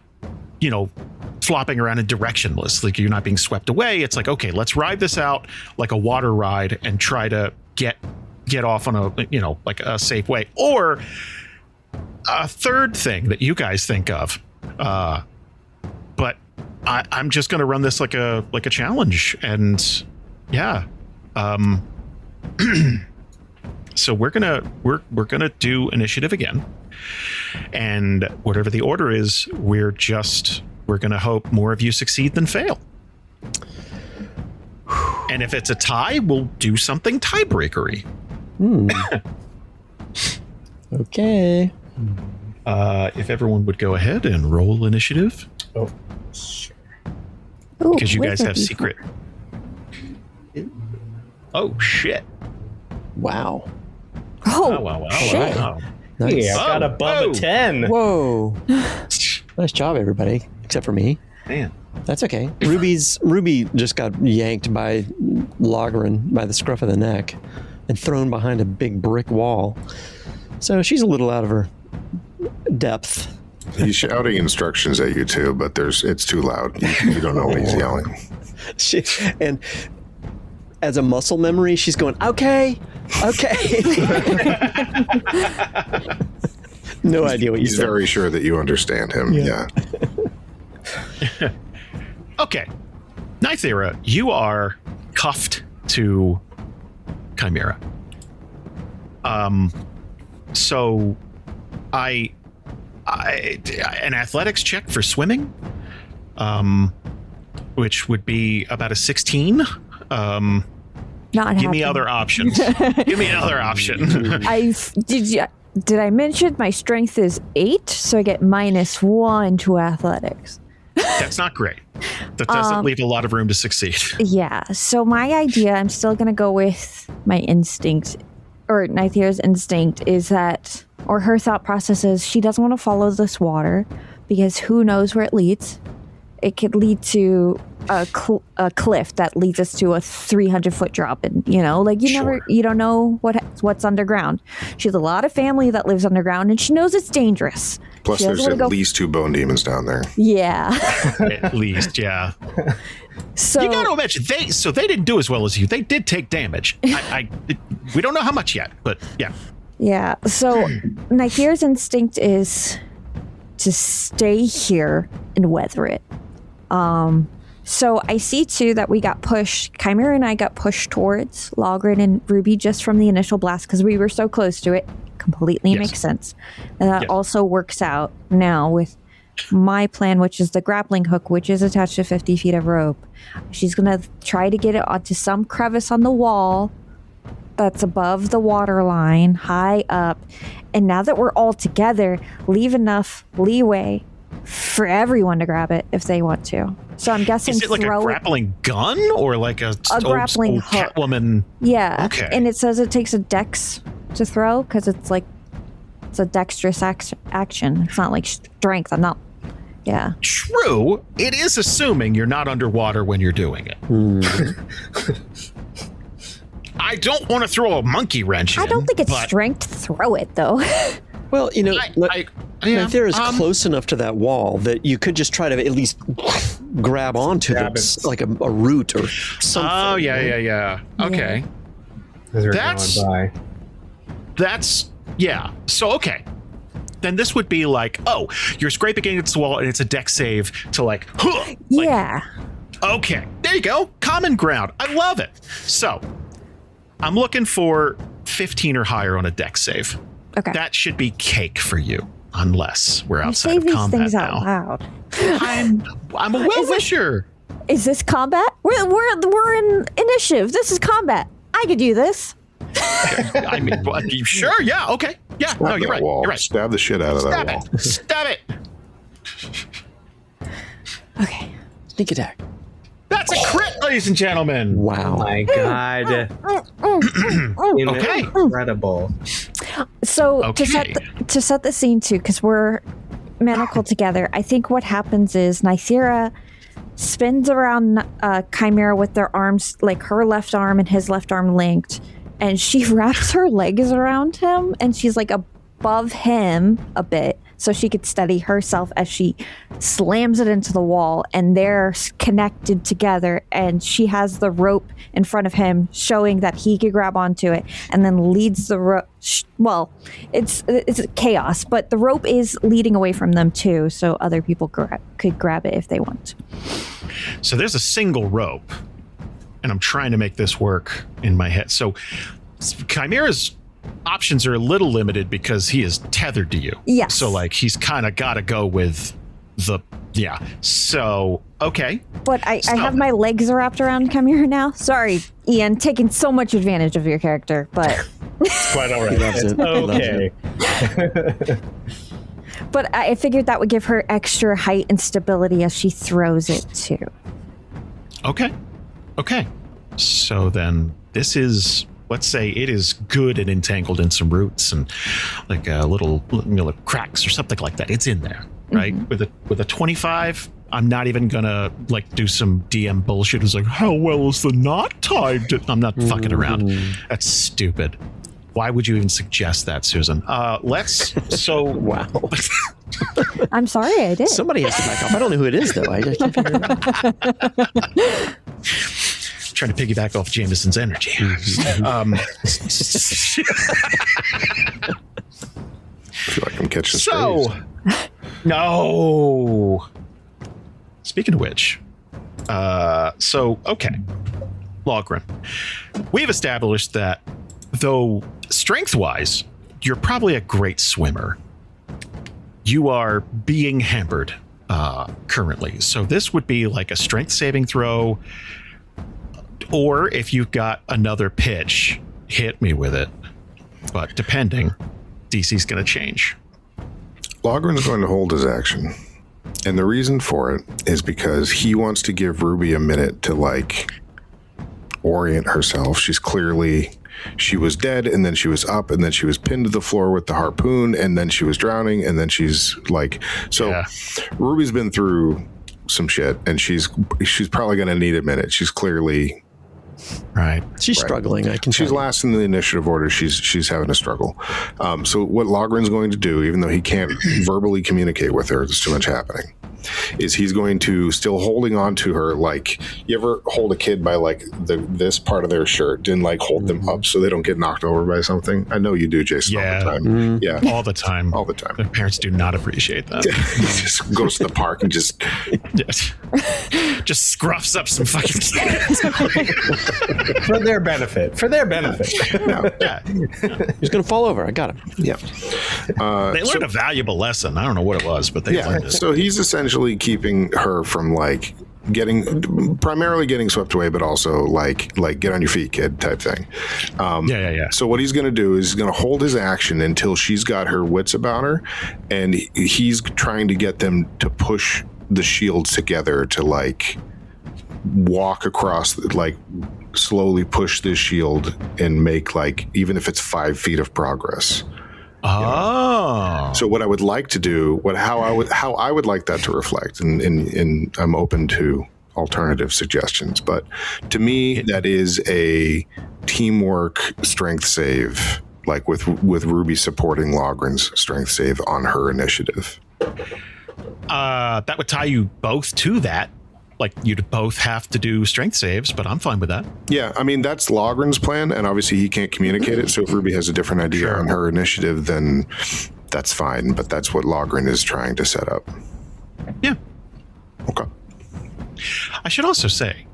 flopping around and directionless. Like you're not being swept away. It's like, okay, let's ride this out like a water ride and try to get off on a, like a safe way. Or a third thing that you guys think of, but I'm just going to run this like a challenge. And yeah. So we're gonna do initiative again, and whatever the order is, we're gonna hope more of you succeed than fail. And if it's a tie, we'll do something tiebreakery. Okay. If everyone would go ahead and roll initiative. Oh, sure. Because you guys have secret. Oh shit! Wow. Oh, wow. Shit. Wow. Nice. Yeah, I got above a 10. Whoa. Nice job, everybody, except for me. Man. That's okay. Ruby just got yanked by Logrhyn by the scruff of the neck and thrown behind a big brick wall. So she's a little out of her depth. He's shouting instructions at you too, but it's too loud. You don't know what he's yelling. And as a muscle memory, she's going, okay. No idea what you said. He's very sure that you understand him. Yeah. Okay. Nythera, you are cuffed to Chimera. So an athletics check for swimming, which would be about a 16. Give me other options. Give me another option. Did I mention my strength is 8, so I get -1 to athletics? That's not great. That doesn't leave a lot of room to succeed. Yeah. So my idea, I'm still going to go with my instinct, or Nythera's instinct, is that, or her thought process is she doesn't want to follow this water because who knows where it leads. It could lead to a cliff that leads us to a 300-foot drop, and you don't know what's underground. She has a lot of family that lives underground, and she knows it's dangerous. Plus, there's at least 2 bone demons down there. Yeah, at least, yeah. So you got to imagine they didn't do as well as you. They did take damage. We don't know how much yet, but yeah. Yeah. So Nythera's instinct is to stay here and weather it. So I see too that we got pushed. Chimera and I got pushed towards Logrhyn and Ruby just from the initial blast because we were so close to it. Completely makes sense. And that also works out now with my plan, which is the grappling hook, which is attached to 50 feet of rope. She's going to try to get it onto some crevice on the wall that's above the water line, high up. And now that we're all together, leave enough leeway for everyone to grab it if they want to. So I'm guessing is it like a grappling gun or like a grappling hook? Catwoman? Yeah. Okay. And it says it takes a dex to throw because it's a dexterous action. It's not like strength. I'm not. Yeah. True. It is assuming you're not underwater when you're doing it. I don't want to throw a monkey wrench in. I don't think it's strength to throw it though. Well, Nythera's close enough to that wall that you could just try to at least grab onto like a root or something. Oh, yeah. Okay. That's So, okay. Then this would be like, you're scraping against the wall and it's a dex save to yeah. Okay. There you go. Common ground. I love it. So, I'm looking for 15 or higher on a dex save. Okay. That should be cake for you, unless we're outside of combat these things now. out loud. I'm a well-wisher. Is this combat? We're in initiative. This is combat. I could do this. I mean, sure, yeah, okay. Yeah, no, you're right. Wall. You're right. Stab the shit out of that wall. Stab it. Okay. Sneak attack. That's a crit, ladies and gentlemen. Wow. Oh my God. Okay. Incredible. So to set the scene too, because we're manacled together, I think what happens is Nythera spins around Chimera with their arms, like her left arm and his left arm linked, and she wraps her legs around him, and she's like above him a bit, so she could steady herself as she slams it into the wall, and they're connected together, and she has the rope in front of him showing that he could grab onto it, and then leads the rope. Well, it's chaos, but the rope is leading away from them too, so other people could grab it if they want. So there's a single rope, and I'm trying to make this work in my head. So Chimera's options are a little limited because he is tethered to you. Yes. So he's kind of got to go with So, okay. But I have my legs wrapped around Chimera now. Sorry, Ian, taking so much advantage of your character, but It's quite all right. Okay. But I figured that would give her extra height and stability as she throws it too. Okay. So then this is, let's say it is good and entangled in some roots and like a little cracks or something like that. It's in there, right? Mm-hmm. With a 25, I'm not even gonna like do some DM bullshit. It's like, how well is the knot tied? I'm not fucking around. That's stupid. Why would you even suggest that, Susan? Wow. I'm sorry, I did. Somebody has to back off. I don't know who it is, though. I just can't figure it out. Trying to piggyback off Jamieson's energy. I feel like I'm catching No. Speaking of which, okay. Logrhyn. We've established that though strength-wise, you're probably a great swimmer. You are being hampered currently. So this would be like a strength saving throw, or if you've got another pitch, hit me with it. But depending, DC's going to change. Logryn's going to hold his action. And the reason for it is because he wants to give Ruby a minute to like orient herself. She was dead, and then she was up, and then she was pinned to the floor with the harpoon, and then she was drowning, and then she's like, Ruby's been through some shit, and she's probably going to need a minute. She's clearly right. She's struggling. She's last in the initiative order. She's having a struggle. So what Logryn's going to do, even though he can't verbally communicate with her, there's too much happening, is he's going to still holding on to her. Like, you ever hold a kid by like this part of their shirt and like hold them up so they don't get knocked over by something? I know you do, Jason, all the time. Yeah, all the time. All the time. Their parents do not appreciate that. He just goes to the park and just scruffs up some fucking kids. For their benefit. Yeah. He's going to fall over. I got him. Yeah. They learned a valuable lesson. I don't know what it was, but they learned it. So he's essentially keeping her from like primarily getting swept away, but also like get on your feet, kid type thing. So what he's going to do is he's going to hold his action until she's got her wits about her, and he's trying to get them to push the shields together to like walk across, like slowly push this shield and make like, even if it's 5 feet of progress. So what I would like to do, how I would like that to reflect, and I'm open to alternative suggestions, but to me that is a teamwork strength save, like with Ruby supporting Logryn's strength save on her initiative. That would tie you both to that. Like, you'd both have to do strength saves, but I'm fine with that. Yeah, I mean, that's Logryn's plan, and obviously he can't communicate it, so if Ruby has a different idea on her initiative, then that's fine, but that's what Logryn is trying to set up. Yeah. Okay. I should also say,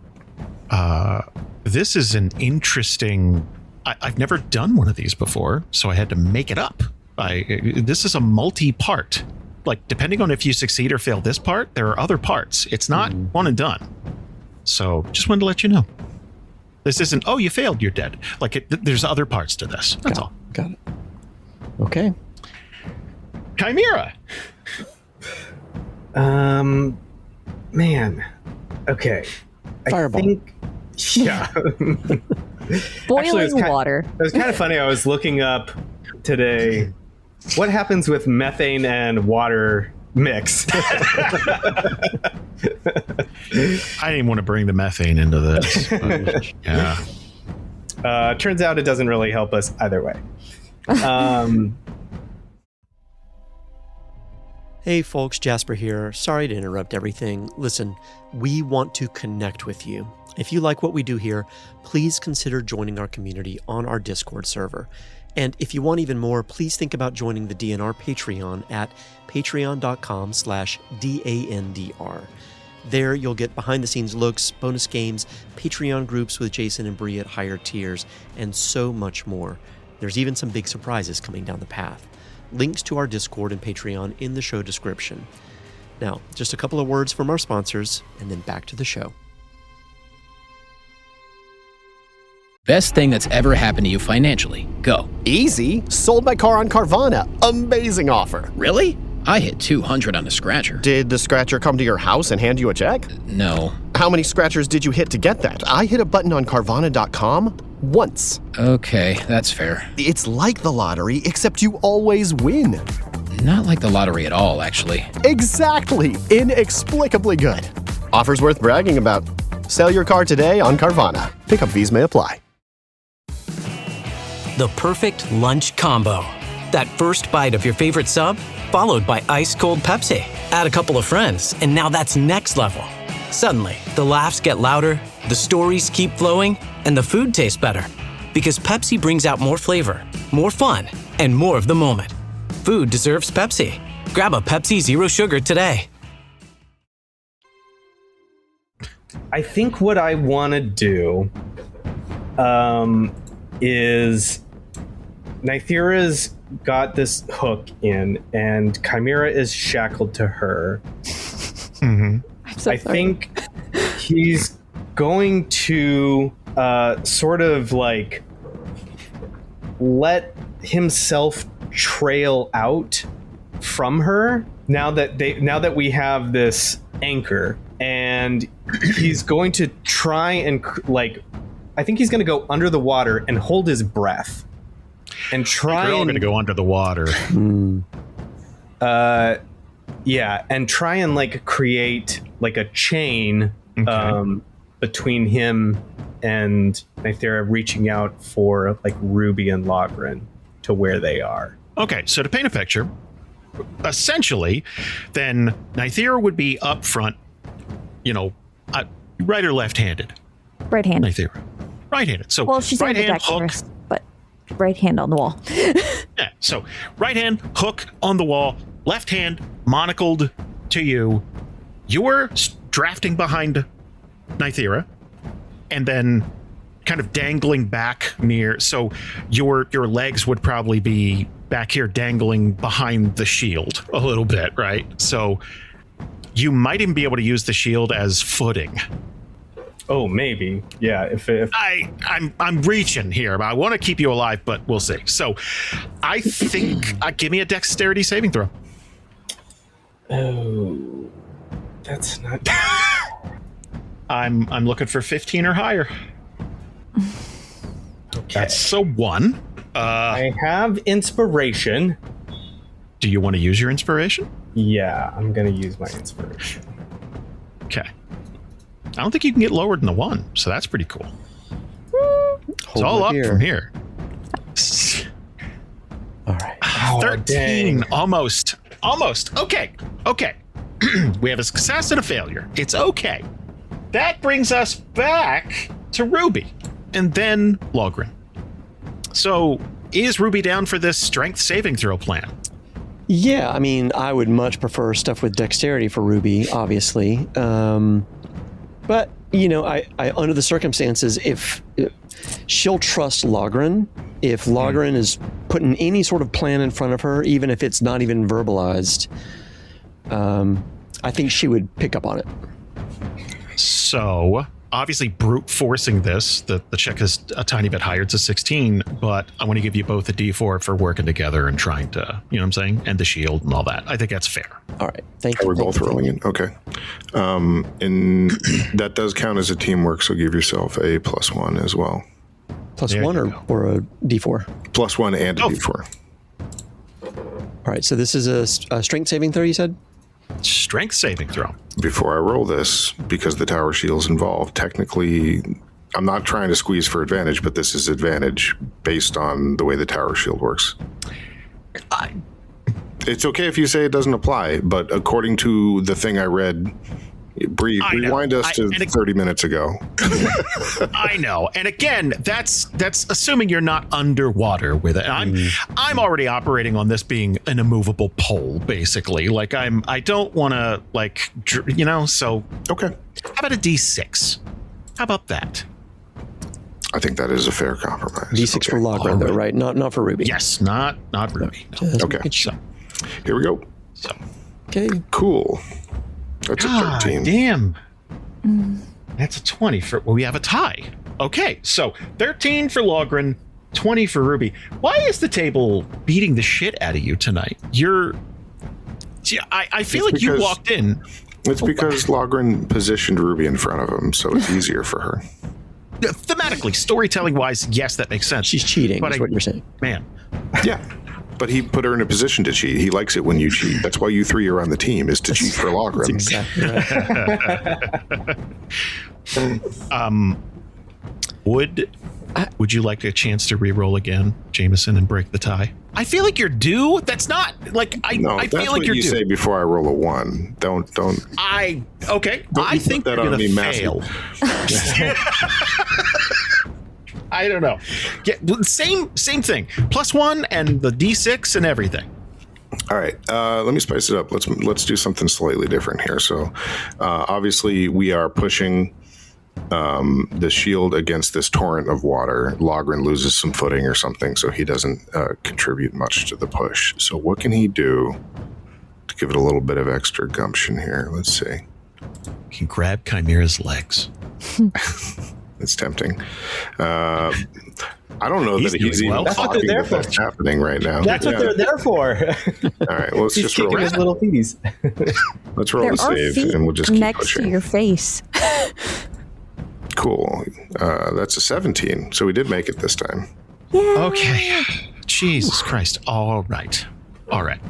this is an interesting... I've never done one of these before, so I had to make it up. This is a multi-part. Like, depending on if you succeed or fail this part, there are other parts. It's not one and done. So just wanted to let you know. This isn't, oh, you failed, you're dead. Like, there's other parts to this. That's all. Got it. Okay. Chimera. Man. Okay. Fireball. Yeah. Boiling water. It was kind of funny. I was looking up today what happens with methane and water mix. I didn't want to bring the methane into this. Yeah. Turns out it doesn't really help us either way. Hey folks, Jasper here. Sorry to interrupt everything. Listen, we want to connect with you. If you like what we do here, please consider joining our community on our Discord server. And if you want even more, please think about joining the DNR Patreon at patreon.com/DANDR. There you'll get behind-the-scenes looks, bonus games, Patreon groups with Jason and Bree at higher tiers, and so much more. There's even some big surprises coming down the path. Links to our Discord and Patreon in the show description. Now, just a couple of words from our sponsors, and then back to the show. Best thing that's ever happened to you financially. Go. Easy. Sold my car on Carvana. Amazing offer. Really? I hit 200 on a scratcher. Did the scratcher come to your house and hand you a check? No. How many scratchers did you hit to get that? I hit a button on Carvana.com once. Okay, that's fair. It's like the lottery, except you always win. Not like the lottery at all, actually. Exactly. Inexplicably good. Offers worth bragging about. Sell your car today on Carvana. Pickup fees may apply. The perfect lunch combo. That first bite of your favorite sub, followed by ice-cold Pepsi. Add a couple of friends, and now that's next level. Suddenly, the laughs get louder, the stories keep flowing, and the food tastes better. Because Pepsi brings out more flavor, more fun, and more of the moment. Food deserves Pepsi. Grab a Pepsi Zero Sugar today. I think what I want to do is Nythera's got this hook in, and Chimera is shackled to her. I'm so I sorry. think he's going to sort of like let himself trail out from her now that we have this anchor, and he's going to try and I think he's going to go under the water and hold his breath and try. We're all going to go under the water. Yeah, and try and like create like a chain between him and Nythera, reaching out for like Ruby and Logrhyn to where they are. Okay, so to paint a picture, essentially, then Nythera would be up front, right or left-handed? Right hand. Nythera. Right-handed. So Well, she's right hand ambidextrous, hook. but right hand on the wall. Yeah, so right hand, hook on the wall, left hand, monocled to you. You're drafting behind Nythera, and then kind of dangling back near. So your legs would probably be back here dangling behind the shield a little bit, right? So you might even be able to use the shield as footing. Oh, maybe. Yeah, if I'm reaching here, but I want to keep you alive, but we'll see. So I think give me a dexterity saving throw. Oh, that's not. I'm looking for 15 or higher. Okay. That's so 1. I have inspiration. Do you want to use your inspiration? Yeah, I'm gonna use my inspiration. Okay. I don't think you can get lower than the 1, so that's pretty cool. It's all up from here. All right. 13, almost. Okay. We have a success and a failure. It's okay. That brings us back to Ruby, and then Logrhyn. So, is Ruby down for this strength saving throw plan? Yeah, I mean, I would much prefer stuff with dexterity for Ruby, obviously. But, I under the circumstances, if she'll trust Logrhyn, if Logrhyn is putting any sort of plan in front of her, even if it's not even verbalized, I think she would pick up on it. So, obviously brute forcing this, the check is a tiny bit higher. It's a 16, but I want to give you both a D4 for working together and trying to, you know what I'm saying? And the shield and all that. I think that's fair. All right. Thank you. We're both rolling it. Okay. And that does count as a teamwork, so give yourself a +1 as well. +1 or a D4? +1 and a D4. All right. So this is a strength saving throw, you said? Strength saving throw. Before I roll this, because the tower shield's involved, technically, I'm not trying to squeeze for advantage, but this is advantage based on the way the tower shield works. It's okay if you say it doesn't apply, but according to the thing I read, rewind us to 30 minutes ago. I know. And again, that's assuming you're not underwater with it. I'm already operating on this being an immovable pole, basically. Like I don't want to so. Okay. How about a D6? How about that? I think that is a fair compromise. D6 for Logrhyn, though, right? Not for Ruby. Yes, not Ruby. No. Okay. So, here we go. So. Okay. Cool. That's a 13. Damn. That's a 20 we have a tie. Okay, so 13 for Logrhyn, 20 for Ruby. Why is the table beating the shit out of you tonight? I feel like you walked in. It's because Logrhyn positioned Ruby in front of him, so it's easier for her. Thematically, storytelling wise, yes, that makes sense. She's cheating, is what you're saying. Man. Yeah. But he put her in a position to cheat. He likes it when you cheat. That's why you three are on the team, is to cheat for Logrhyn. Exactly right. Would you like a chance to re-roll again, Jamieson, and break the tie? I feel like you're due. That's not like I feel like you're due. You say before I roll a 1. Don't. I think that you're on gonna me, Massey. fail. I don't know. Yeah, same thing. +1 and the D6 and everything. All right, let me spice it up. Let's do something slightly different here. So, obviously, we are pushing the shield against this torrent of water. Logrhyn loses some footing or something, so he doesn't contribute much to the push. So, what can he do to give it a little bit of extra gumption here? Let's see. He can grab Chimera's legs. It's tempting. I don't know that he's even talking that that's happening right now. That's what they're there for. All right, well, let's just roll. His little feeties. Let's roll the save, and we'll just keep next pushing. to your face. Cool. That's a 17, so we did make it this time. Yeah. Okay. Jesus Christ. All right.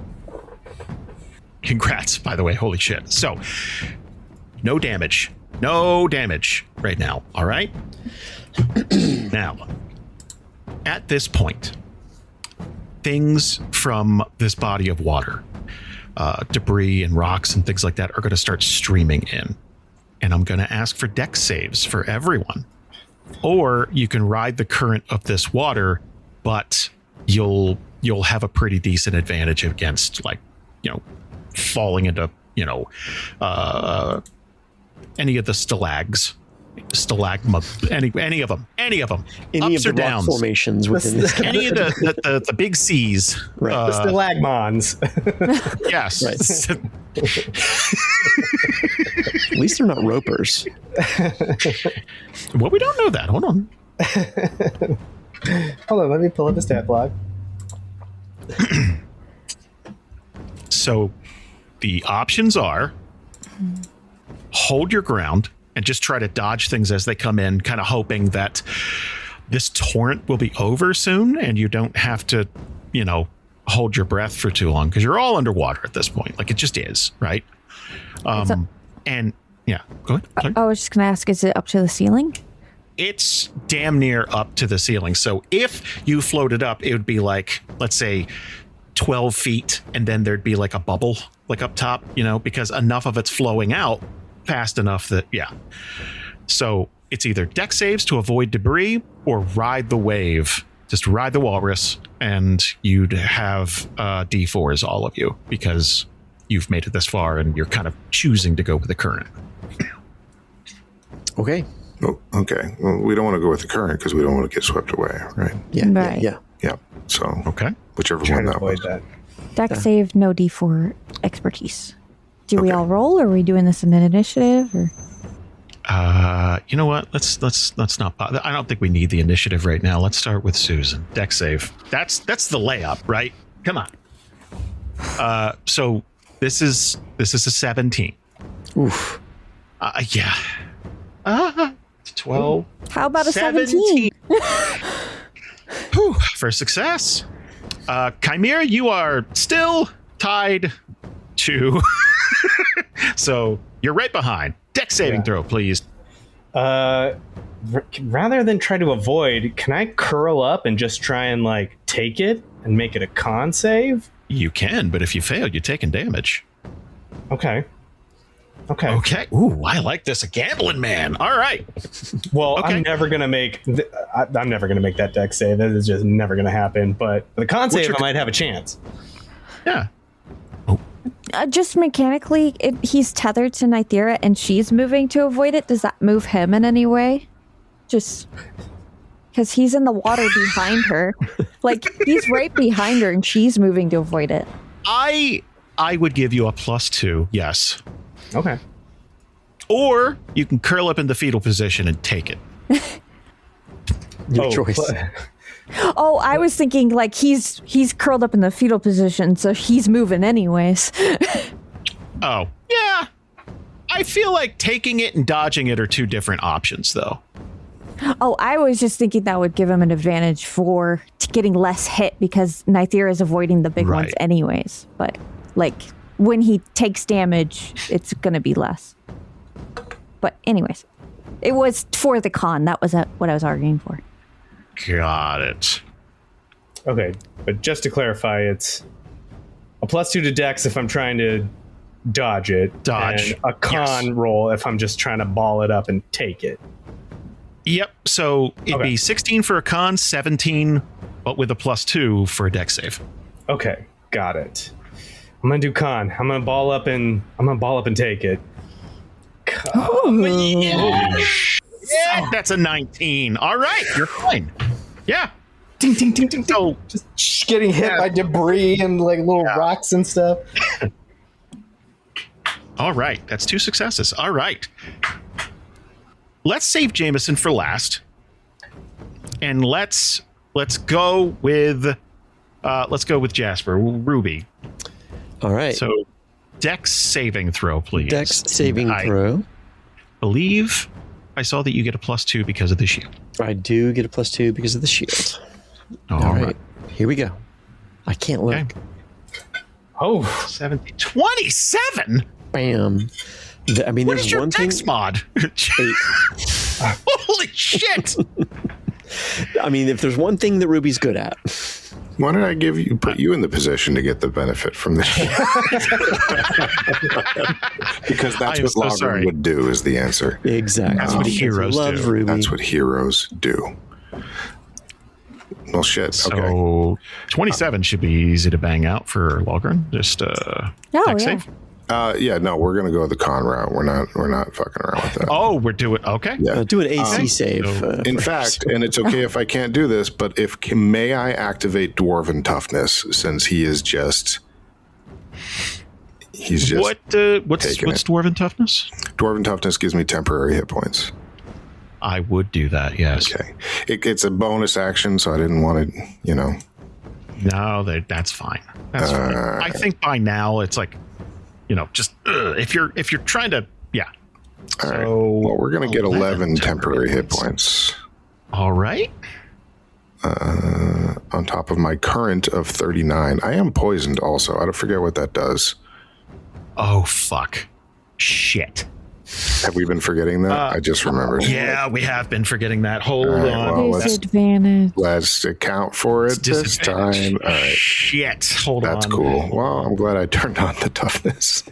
Congrats, by the way. Holy shit. So, no damage right now. All right. Now, at this point, things from this body of water, debris and rocks and things like that, are going to start streaming in. And I'm going to ask for dex saves for everyone. Or you can ride the current of this water, but you'll have a pretty decent advantage against, like, falling into, any of the stalagma, any of them, Any ups of or the rock downs, formations within this. any of the big C's, Right. The stalagmons. yes, Right. At least they're not ropers. Well, we don't know that. Hold on. Hold on, let me pull up the stat block. So the options are hold your ground and just try to dodge things as they come in, kind of hoping that this torrent will be over soon and you don't have to, hold your breath for too long, because you're all underwater at this point. Like, it just is, right? And yeah, go ahead. Sorry. I was just going to ask, is it up to the ceiling? It's damn near up to the ceiling. So if you floated up, it would be like, let's say 12 feet, and then there'd be like a bubble like up top, because enough of it's flowing out fast enough that, yeah. So it's either dex saves to avoid debris or ride the wave. Just ride the walrus, and you'd have D4s, all of you, because you've made it this far and you're kind of choosing to go with the current. Okay. Oh, okay. Well, we don't want to go with the current because we don't want to get swept away, right? Yeah. Right. Yeah. Yeah. So, Okay. whichever Try one to that avoid was. that. Dex save, no D4 expertise. Do we all roll, or are we doing this in an initiative? Or? You know what? Let's not bother. I don't think we need the initiative right now. Let's start with Susan. Dex save. That's the layup, right? Come on. So this is a 17. Oof. Yeah. 12. How about a 17? Whew, for success. Chimera, you are still tied to. So you're right behind. Dex saving throw, please. Rather than try to avoid, can I curl up and just try and take it and make it a con save? You can, but if you fail, you're taking damage. Okay. Ooh, I like this. A gambling man. All right. Well, Okay. I'm never gonna make that dex save. That is just never gonna happen. But the con save, I might have a chance. Yeah. Just mechanically, he's tethered to Nythera and she's moving to avoid it. Does that move him in any way? Just because he's in the water behind her. He's right behind her and she's moving to avoid it. I would give you a +2, yes. Okay. Or you can curl up in the fetal position and take it. Your choice. Oh, I was thinking he's curled up in the fetal position, so he's moving anyways. Oh, yeah. I feel like taking it and dodging it are two different options, though. Oh, I was just thinking that would give him an advantage for getting less hit because Nythera is avoiding the big ones anyways. But like when he takes damage, it's going to be less. But anyways, it was for the con. That was what I was arguing for. Got it. Okay, but just to clarify, it's a +2 to Dex if I'm trying to dodge it. And a con roll if I'm just trying to ball it up and take it. Yep. So it'd be 16 for a con, 17, but with a +2 for a Dex save. Okay, got it. I'm gonna do con. I'm gonna ball up and take it. Yeah, that's a 19. All right, you're fine. Yeah. Ding, ding, ding, ding, ding. So, just getting hit by debris and like little rocks and stuff. All right, that's 2 successes. All right. Let's save Jamieson for last. And let's go with Jasper, Ruby. All right. So Dex saving throw, please. Dex saving throw. Believe I saw that you get a +2 because of the shield. I do get a +2 because of the shield. All right. Here we go. I can't look. Okay. Oh, 17. 27? Bam. I mean, what there's is your one Dex thing. mod? Holy shit. I mean, if there's one thing that Ruby's good at. Why did I put you in the position to get the benefit from this? Because that's what Logrhyn would do is the answer. Exactly. That's what heroes do. Ruby. That's what heroes do. Well, shit. So okay. 27 should be easy to bang out for Logrhyn. Just Dex save. No, we're gonna go the con route. We're not fucking around with that. Oh, we're doing okay. Yeah, do an AC save. In fact, and it's okay if I can't do this, but may I activate Dwarven Toughness since he's just what's Dwarven Toughness? Dwarven Toughness gives me temporary hit points. I would do that. Yes. Okay. It's a bonus action, so I didn't want to. No, that's fine. That's fine. I think by now it's like. Just if you're trying to, All right. Well, we're gonna get 11 temporary hit points. All right. On top of my current of 39, I am poisoned. Also, I don't forget what that does. Oh fuck! Shit. Have we been forgetting that? I just remembered. Yeah, we have been forgetting that. Hold on. Well, Disadvantage. Let's account for it this time. All right. Shit. Hold on. That's cool. Well, I'm glad I turned on the toughness.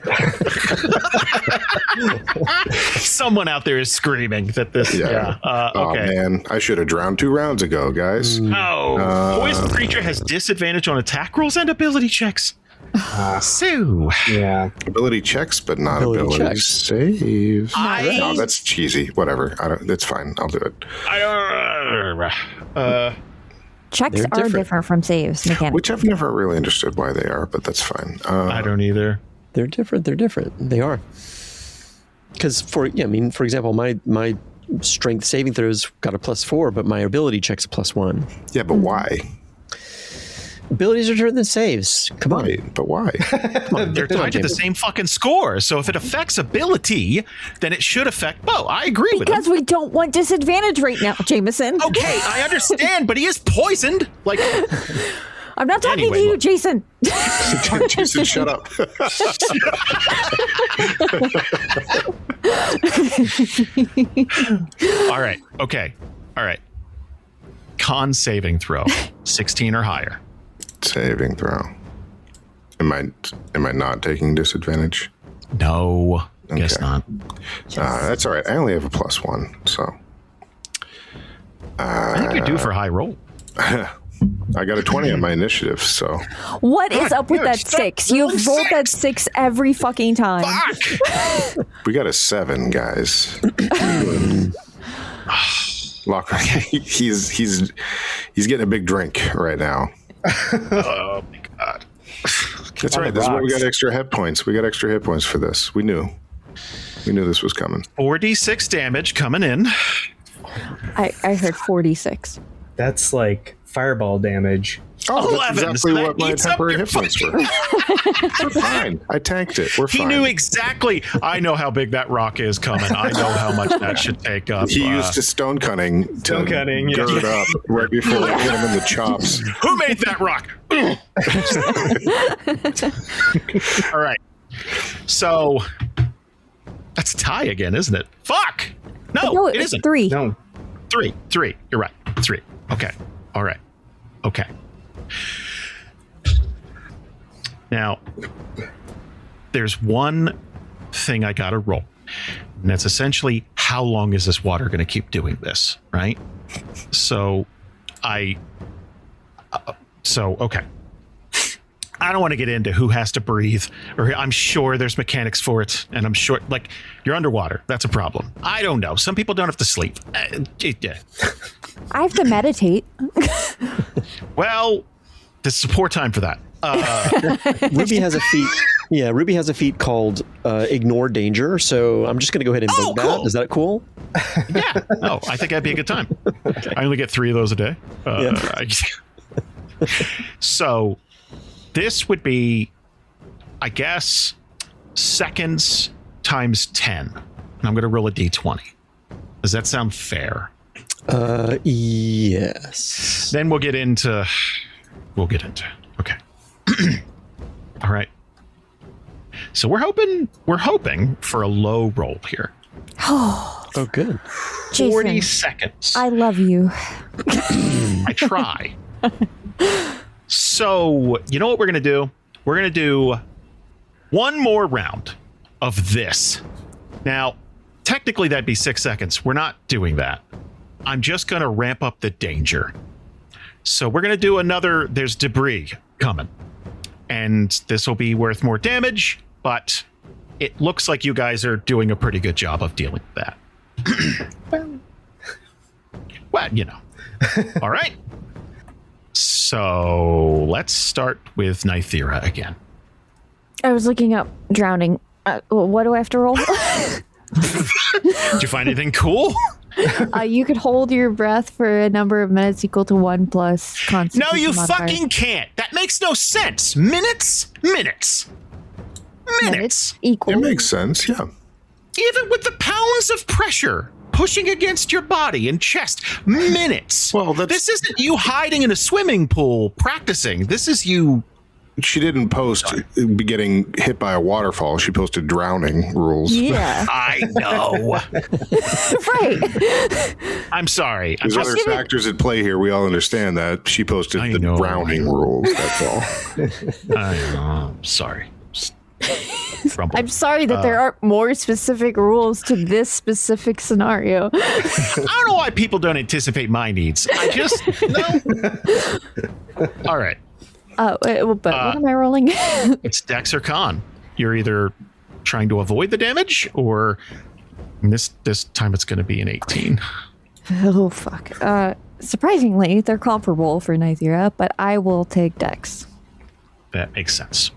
Someone out there is screaming that this. Yeah. Okay. Oh man, I should have drowned 2 rounds ago, guys. Oh, poison creature has disadvantage on attack rolls and ability checks. Ability checks, but not ability saves. No, that's cheesy. Whatever. It's fine. I'll do it. Checks are different from saves, mechanically. Which I've never really understood why they are, but that's fine. I don't either. They're different. They are. Because for example, my strength saving throws got a +4, but my ability check's a +1. Yeah, but why? Abilities are different than saves. Come on. Right, but why? Come on, they're tied to the same fucking score. So if it affects ability, then it should affect bow. I agree with Because we don't want disadvantage right now, Jamieson. Okay, I understand, but he is poisoned. Like, I'm not talking to you, Jason. Jason, shut up. All right. Okay. All right. Con saving throw, 16 or higher. Saving throw. Am I not taking disadvantage? No, guess not. That's all right. I only have a +1, so. I think you're due for a high roll. I got a 20 on my initiative, so. What is up with that 6? You've rolled that 6 every fucking time. Fuck! We got a 7, guys. Logrhyn, he's getting a big drink right now. Oh my god! That's right. This is why we got extra hit points. We got extra hit points for this. We knew this was coming. 4d6 damage coming in. I heard 46. That's like fireball damage. Oh, 11. that's exactly So what my eats up temporary your hit points were. We're fine. I tanked it. We're He fine. knew exactly. I know how big that rock is coming. I know how much that should take up. He used his stone cunning to gird up right before I hit him in the chops. Who made that rock? All right. So that's a tie again, isn't it? Fuck. No, it isn't. 3. No. 3. You're right. 3. Okay. All right. Okay. Now, there's one thing I got to roll, and that's essentially how long is this water going to keep doing this, right? So, okay. I don't want to get into who has to breathe, or I'm sure there's mechanics for it, and I'm sure, like, you're underwater. That's a problem. I don't know. Some people don't have to sleep. I have to meditate. Well, this is poor time for that. Ruby has a feat. Yeah, Ruby has a feat called Ignore Danger. So I'm just going to go ahead and invoke that. Cool. Is that cool? Yeah. Oh, I think that'd be a good time. Okay. I only get 3 of those a day. So this would be, I guess, seconds times 10. And I'm going to roll a d20. Does that sound fair? Yes. Then we'll get into. Okay. All right. So we're hoping for a low roll here. Oh, good. Jason, 40 seconds. I love you. I try. So, you know what we're going to do? We're going to do one more round of this. Now, technically that'd be 6 seconds. We're not doing that. I'm just going to ramp up the danger. So we're going to do another, there's debris coming. And this will be worth more damage, but it looks like you guys are doing a pretty good job of dealing with that. Well, you know. All right. So let's start with Nythera again. I was looking up drowning. What do I have to roll? Did you find anything cool? You could hold your breath for a number of minutes equal to 1 plus constitution No, you modifier. fucking can't. That makes no sense. Minutes. Equal. It makes sense, yeah. Even with the pounds of pressure pushing against your body and chest, minutes. Well, this isn't you hiding in a swimming pool practicing. This is you. She didn't post getting hit by a waterfall. She posted drowning rules. Yeah. I know. Right. I'm sorry. There's other factors at play here. We all understand that. She posted the drowning rules. That's all. I know. I'm sorry. I'm sorry that there aren't more specific rules to this specific scenario. I don't know why people don't anticipate my needs. I just no. All right. But what am I rolling? It's Dex or Con. You're either trying to avoid the damage, or this time it's going to be an 18. Oh fuck! Surprisingly, they're comparable for Nythera, but I will take Dex. That makes sense.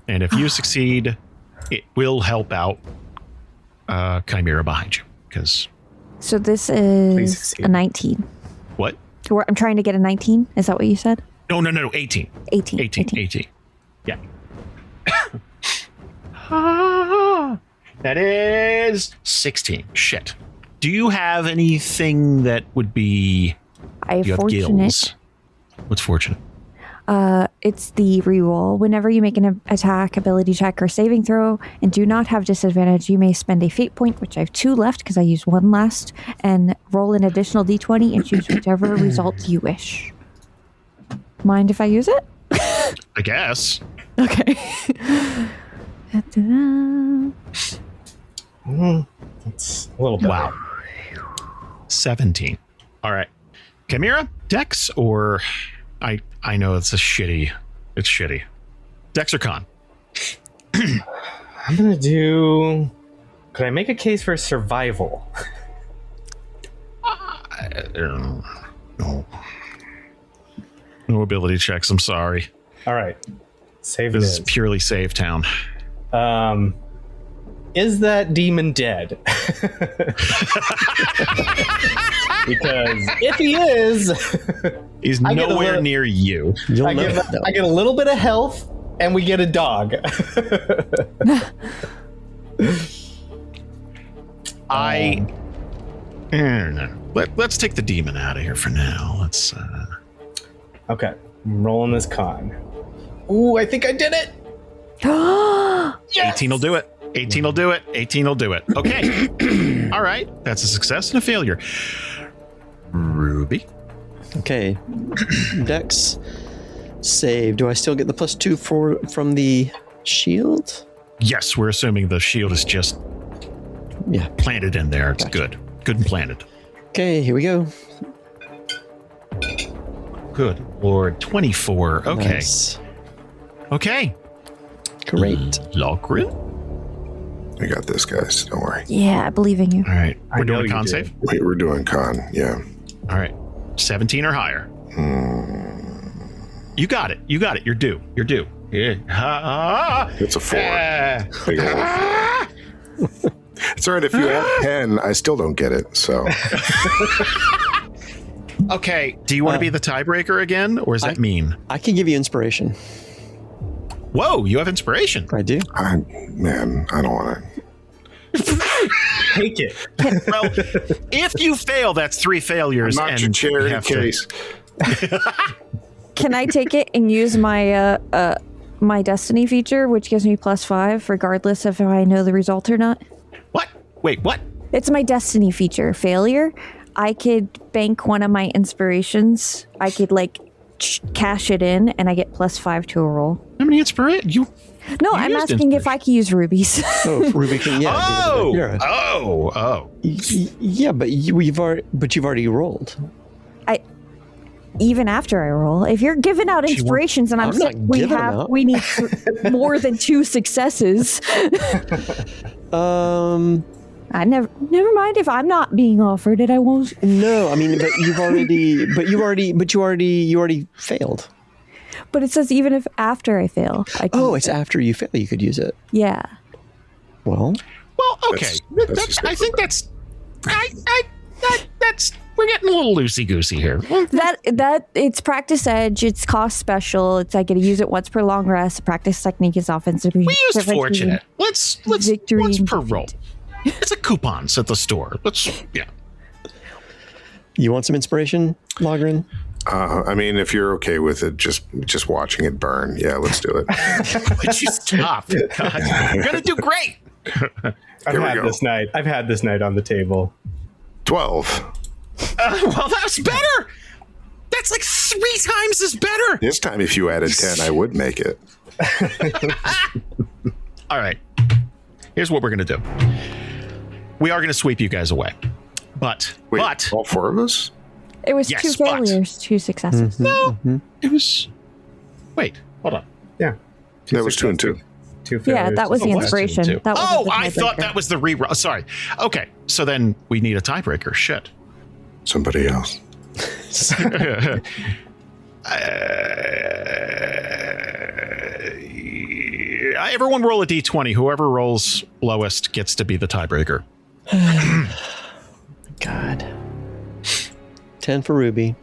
And if you succeed, it will help out Chimera behind you. So this is a 19. What? I'm trying to get a 19. Is that what you said? No, 18. 18. Yeah. That is 16. Shit. Do you have anything that would be... I have fortunate. Gills? What's fortunate? It's the reroll. Whenever you make an attack, ability check, or saving throw, and do not have disadvantage, you may spend a fate point, which I have 2 left because I used 1 last, and roll an additional d20 and choose whichever result you wish. Mind if I use it? I guess. Okay. It's a little bit. Wow. 17. All right. Chimera, Dex, or... I know it's shitty. Dex or Con? I'm going to do... Could I make a case for survival? No. No ability checks, I'm sorry. All right. Save This it is purely save town. Is that demon dead? Because if he is, he's nowhere near you. I get a little bit of health, and we get a dog. Let's take the demon out of here for now. Let's. Okay, I'm rolling this con. Ooh, I think I did it. Yes! 18 will do it. 18 will do it. 18 will do it. Okay. All right. That's a success and a failure. Ruby. Okay. Dex save. Do I still get the +2 from the shield? Yes, we're assuming the shield is just planted in there. It's good. Good and planted. Okay, here we go. Good Lord. 24. Okay. Nice. Okay. Great. Logrhyn? We got this, guys. Don't worry. Yeah, I believe in you. All right. We're doing a con save? Wait, we're doing con, yeah. All right. 17 or higher. You got it. You got it. You're due. You're due. Yeah. It's a 4. Big old 4. It's all right. If you add 10, I still don't get it, so. Okay. Do you want to be the tiebreaker again, or is that mean? I can give you inspiration. Whoa, you have inspiration. I do. I don't want to. Take it. Well, if you fail, that's 3 failures. I'm not your charity case. Can I take it and use my my destiny feature, which gives me +5, regardless of if I know the result or not? What? Wait, what? It's my destiny feature. Failure. I could bank one of my inspirations. I could cash it in, and I get +5 to a roll. How many inspiration? No, I'm asking if I can use rubies. Oh, Ruby can. Yeah. Yeah, but you've already rolled. Even after I roll, if you're giving out inspirations and I'm saying we need more than 2 successes. Never mind if I'm not being offered it. I won't. No, I mean, but you already failed. But it says even if after I fail. It's after you fail you could use it. Yeah. Well, okay. I think that's. That's. We're getting a little loosey goosey here. That it's practice edge. It's cost special. It's I get to use it once per long rest. Practice technique is offensively. We used fortunate. Let's victory once per roll. It's a coupons at the store. You want some inspiration, Logrhyn? I mean, if you're okay with it, just watching it burn. Yeah, let's do it. Would you stop? God, you're gonna do great. I've had this night on the table. 12. Well, that's better. That's like 3 times as better. This time, if you added 10, I would make it. All right. Here's what we're gonna do. We are going to sweep you guys away. But all 4 of us? It was 2 failures, 2 successes. Mm-hmm. No, it was. Wait, hold on. Yeah, that was 2 and 2. 2 failures. Yeah, that was the inspiration. That was I thought that was the reroll. Sorry. Okay, so then we need a tiebreaker. Shit. Somebody else. Everyone roll a d20. Whoever rolls lowest gets to be the tiebreaker. God. 10 for Ruby.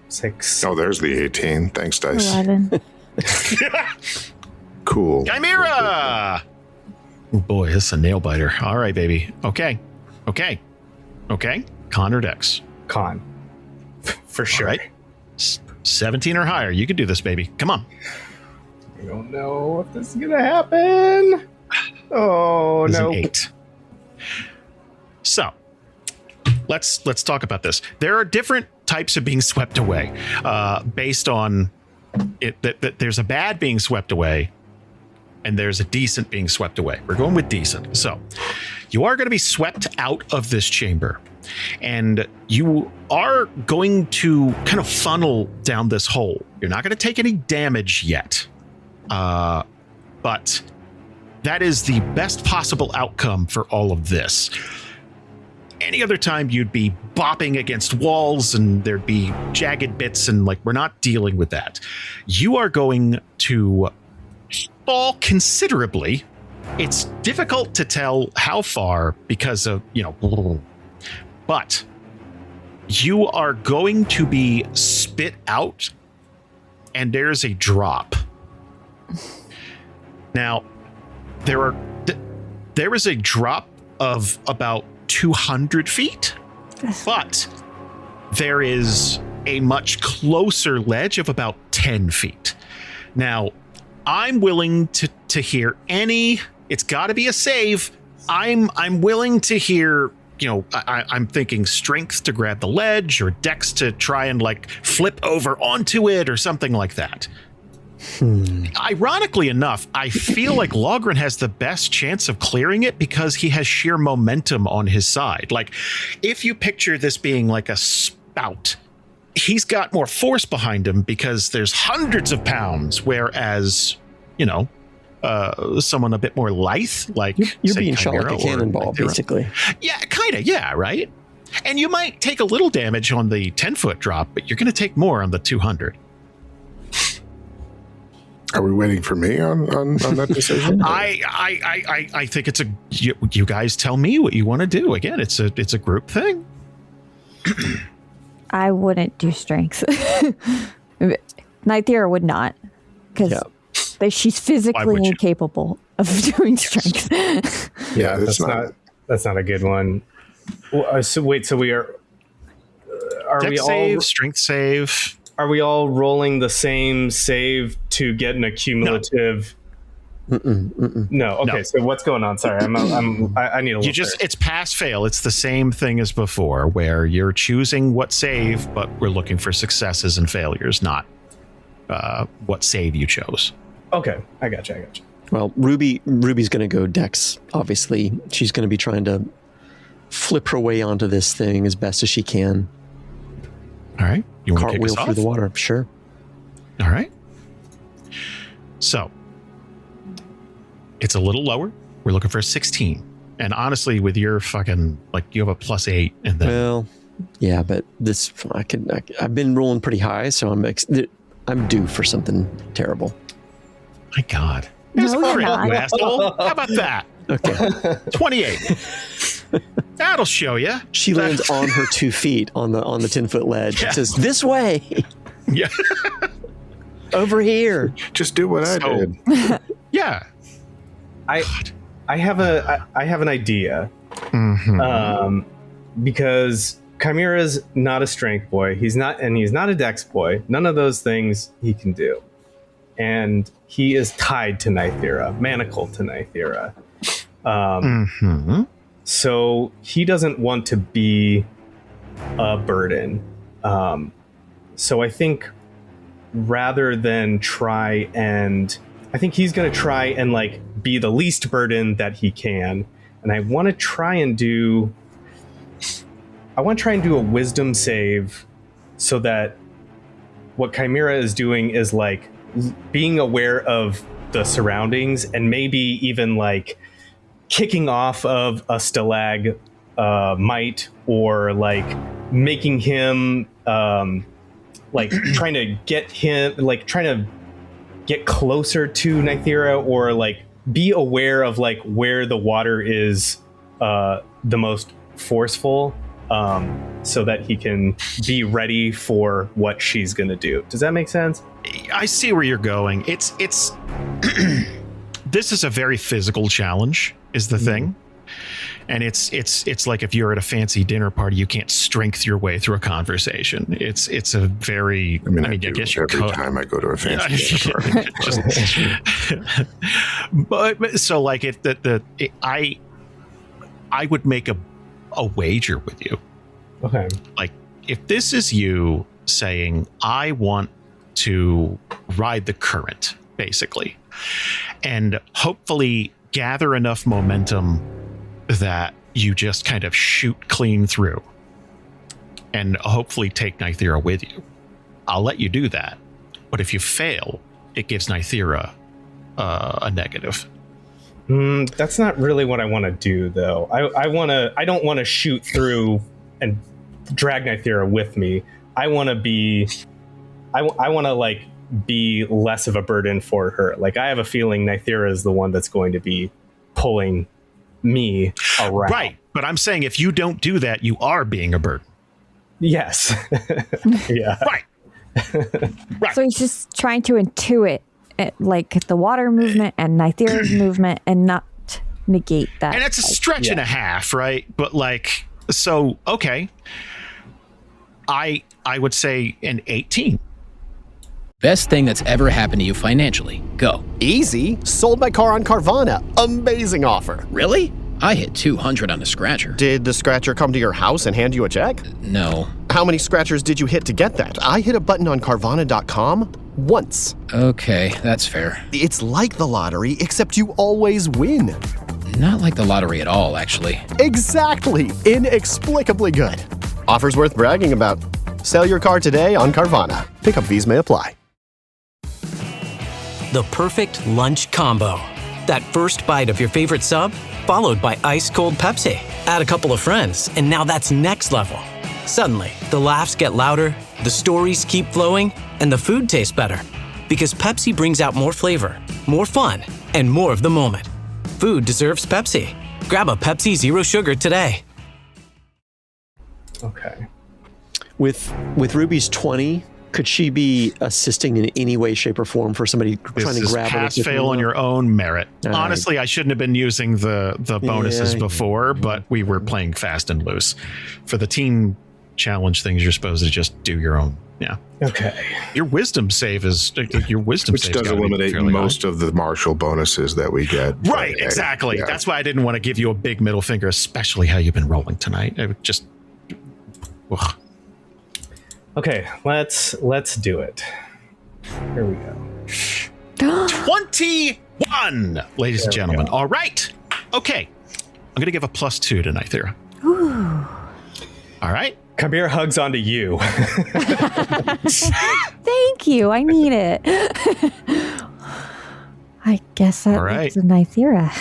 6. Oh, there's the 18. Thanks, Dice. 11. Cool. Chimera! Oh boy, this is a nail biter. All right, baby. Okay. Con or Dex? Con. For sure. All right. 17 or higher. You can do this, baby. Come on. I don't know if this is gonna happen. Oh, no. An 8. So, let's talk about this. There are different types of being swept away, based on it. That there's a bad being swept away, and there's a decent being swept away. We're going with decent. So, you are going to be swept out of this chamber, and you are going to kind of funnel down this hole. You're not going to take any damage yet. But that is the best possible outcome for all of this. Any other time you'd be bopping against walls and there'd be jagged bits and we're not dealing with that. You are going to fall considerably. It's difficult to tell how far because of, but you are going to be spit out, and there's a drop. Now, there is a drop of about 200 feet, but there is a much closer ledge of about 10 feet. Now, I'm willing to hear any. It's got to be a save. I'm willing to hear. I'm thinking strength to grab the ledge, or dex to try and like flip over onto it, or something like that. Ironically enough, I feel like Logrhyn has the best chance of clearing it because he has sheer momentum on his side. Like, if you picture this being like a spout, he's got more force behind him because there's hundreds of pounds, whereas, someone a bit more lithe, like you're being shot like a cannonball, basically. Yeah, kind of. Yeah, right. And you might take a little damage on the 10-foot drop, but you're going to take more on the 200. Are we waiting for me on that decision? I think it's you guys tell me what you want to do. Again, it's a group thing. I wouldn't do strength. Nythera would not, because she's physically incapable of doing strength. Yeah, that's not a good one. So we are Dex we all save, strength save? Are we all rolling the same save to get an accumulative? No. Okay. No. So what's going on? Sorry, I need a little. It's pass fail. It's the same thing as before, where you're choosing what save, but we're looking for successes and failures, not what save you chose. Okay, I got you. Well, Ruby's going to go Dex. Obviously, she's going to be trying to flip her way onto this thing as best as she can. All right, you want to kick us cartwheel through the water? Sure. All right. So it's a little lower. We're looking for a 16. And honestly, with your fucking, like, you have a +8, and then. Well, yeah, but this I've been rolling pretty high, so I'm due for something terrible. My God. No, you're not. Asshole. How about that? Okay. 28. That'll show you. She lands on her 2 feet on the 10-foot ledge. Yeah. It says, "This way." Yeah. Over here. Just do what I did. Yeah. I have an idea. Mm-hmm. Because Chimera's not a strength boy. He's not a dex boy. None of those things he can do. And he is tied to Nythera, manacled to Nythera. So he doesn't want to be a burden. So I think rather than try and... I think he's going to try and like be the least burden that he can. And I want to try and do a wisdom save so that what Chimera is doing is like being aware of the surroundings and maybe even like kicking off of a stalag mite, or like making him like trying to get closer to Nythera, or like be aware of like where the water is the most forceful, so that he can be ready for what she's gonna do. Does that make sense? I see where you're going. It's this is a very physical challenge, is the thing. And it's like if you're at a fancy dinner party, you can't strength your way through a conversation. It's a very. I mean, I guess you every time I go to a fancy dinner party. but so like I would make a wager with you. Okay. Like, if this is you saying, I want to ride the current, basically, and hopefully gather enough momentum that you just kind of shoot clean through and hopefully take Nythera with you, I'll let you do that. But if you fail, it gives Nythera a negative. That's not really what I want to do, though. I don't want to shoot through and drag Nythera with me. I want to be less of a burden for her. Like, I have a feeling Nythera is the one that's going to be pulling me around. Right. But I'm saying if you don't do that, you are being a burden. Yes. Yeah. Right. Right. So he's just trying to intuit like the water movement and Nythera's movement and not negate that. And it's a stretch and a half, right? But like, so, okay. I would say an 18. Best thing that's ever happened to you financially. Go. Easy. Sold my car on Carvana. Amazing offer. Really? I hit 200 on a scratcher. Did the scratcher come to your house and hand you a check? No. How many scratchers did you hit to get that? I hit a button on Carvana.com once. Okay, that's fair. It's like the lottery, except you always win. Not like the lottery at all, actually. Exactly. Inexplicably good. Offers worth bragging about. Sell your car today on Carvana. Pickup fees may apply. The perfect lunch combo. That first bite of your favorite sub, followed by ice-cold Pepsi. Add a couple of friends, and now that's next level. Suddenly, the laughs get louder, the stories keep flowing, and the food tastes better. Because Pepsi brings out more flavor, more fun, and more of the moment. Food deserves Pepsi. Grab a Pepsi Zero Sugar today. Okay. With Ruby's 20, could she be assisting in any way, shape, or form for somebody trying to grab her? Pass fail on your own merit. All Honestly, I shouldn't have been using the bonuses before, but we were playing fast and loose. For the team challenge things, you're supposed to just do your own. Yeah. Okay. Your wisdom save is your wisdom Which save does eliminate most of the martial bonuses that we get. Right, exactly. Yeah. That's why I didn't want to give you a big middle finger, especially how you've been rolling tonight. I would just. Ugh. Okay, let's do it. Here we go. 21, ladies and gentlemen. All right. Okay. I'm going to give a +2 to Nythera. All right. Chimera hugs onto you. Thank you. I need it. I guess that makes a Nythera.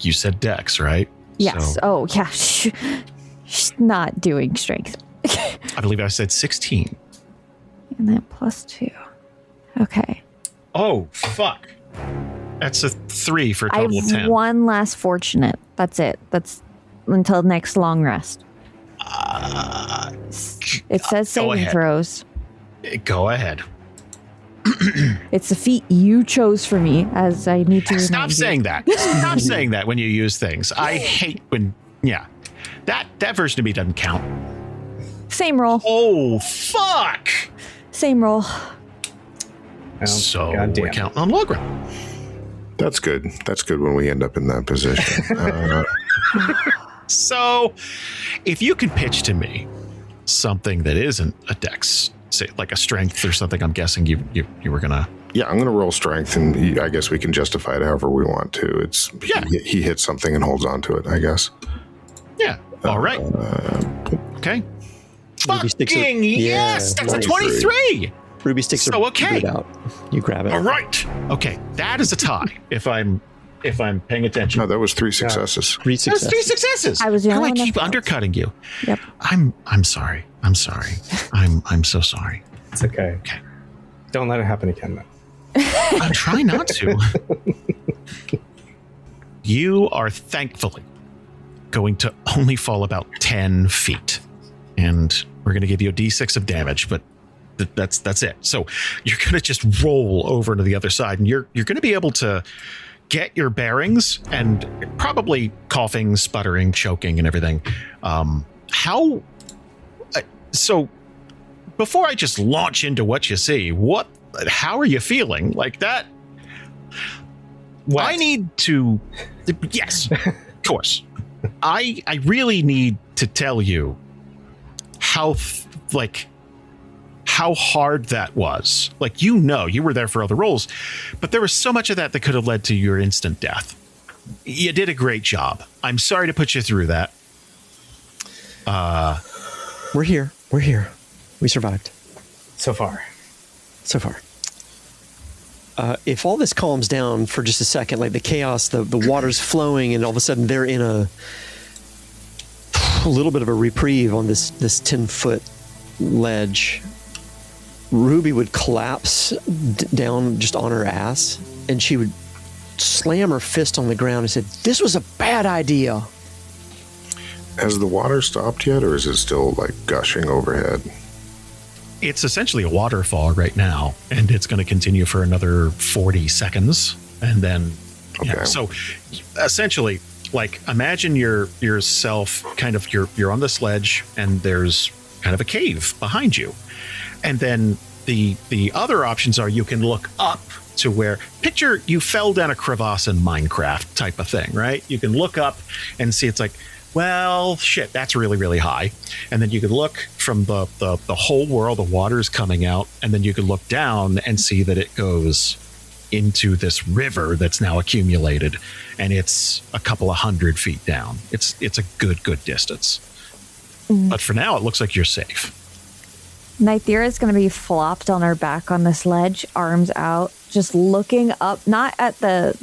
You said Dex, right? Yes. So, oh, yeah. She's not doing strength. I believe I said 16. And then +2. Okay. Oh, fuck. That's a 3 for a total of 10. I have one last fortunate. That's it. That's until next long rest. It says saving throws. Go ahead. It's a feat you chose for me, as I need to Stop saying that. Stop saying that when you use things. I hate when, that version of me doesn't count. Same roll. Oh, fuck. Same roll. So we're counting on Logrhyn. That's good. That's good when we end up in that position. So if you can pitch to me something that isn't a dex, say like a strength or something, I'm guessing you were going to. Yeah, I'm going to roll strength, and I guess we can justify it however we want to. It's he hits something and holds on to it, I guess. Yeah. All right. Okay. Fucking yes! That's a 23! Ruby sticks her boot out. You grab it. All right. Okay. That is a tie if I'm paying attention. No, that was 3 successes. 3 successes. That's 3 successes. I was the only I one keep undercutting you. Yep. I'm sorry. I'm sorry. I'm so sorry. It's okay. Okay. Don't let it happen again, though. I'm trying not to. You are thankfully going to only fall about 10 feet. And we're going to give you a d6 of damage, but that's it. So you're going to just roll over to the other side, and you're going to be able to get your bearings, and probably coughing, sputtering, choking, and everything. So before I just launch into what you see, how are you feeling? Like that? What? I need to. Yes, of course. I really need to tell you how hard that was. Like, you were there for other roles, but there was so much of that could have led to your instant death. You did a great job. I'm sorry to put you through that. We're here. We survived. So far. If all this calms down for just a second, like the chaos, the water's flowing, and all of a sudden they're in a little bit of a reprieve on this 10-foot ledge, Ruby would collapse down just on her ass, and she would slam her fist on the ground and said, "This was a bad idea." Has the water stopped yet, or is it still like gushing overhead? It's essentially a waterfall right now, and it's going to continue for another 40 seconds. And then, so essentially, like, imagine yourself kind of, you're on the sledge, and there's kind of a cave behind you. And then the other options are you can look up to where, picture you fell down a crevasse in Minecraft type of thing, right? You can look up and see it's like, well, shit, that's really, really high. And then you could look from the whole world, the water's coming out, and then you could look down and see that it goes into this river that's now accumulated, and it's a couple of 100 feet down. It's a good distance. But for now, it looks like you're safe. Nythera is going to be flopped on her back on this ledge, arms out, just looking up, not at the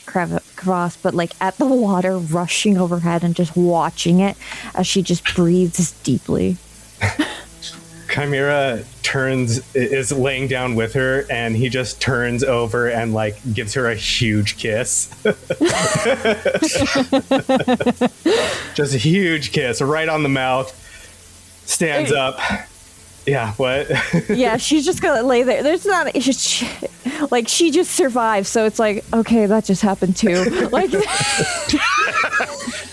crevasse, but like at the water rushing overhead and just watching it as she just breathes deeply. Chimera is laying down with her, and he just turns over and like gives her a huge kiss. Just a huge kiss right on the mouth. Stands up. Yeah, what? Yeah, she's just gonna lay there. There's not, like, she just survived, so it's like, okay, that just happened too. Like, that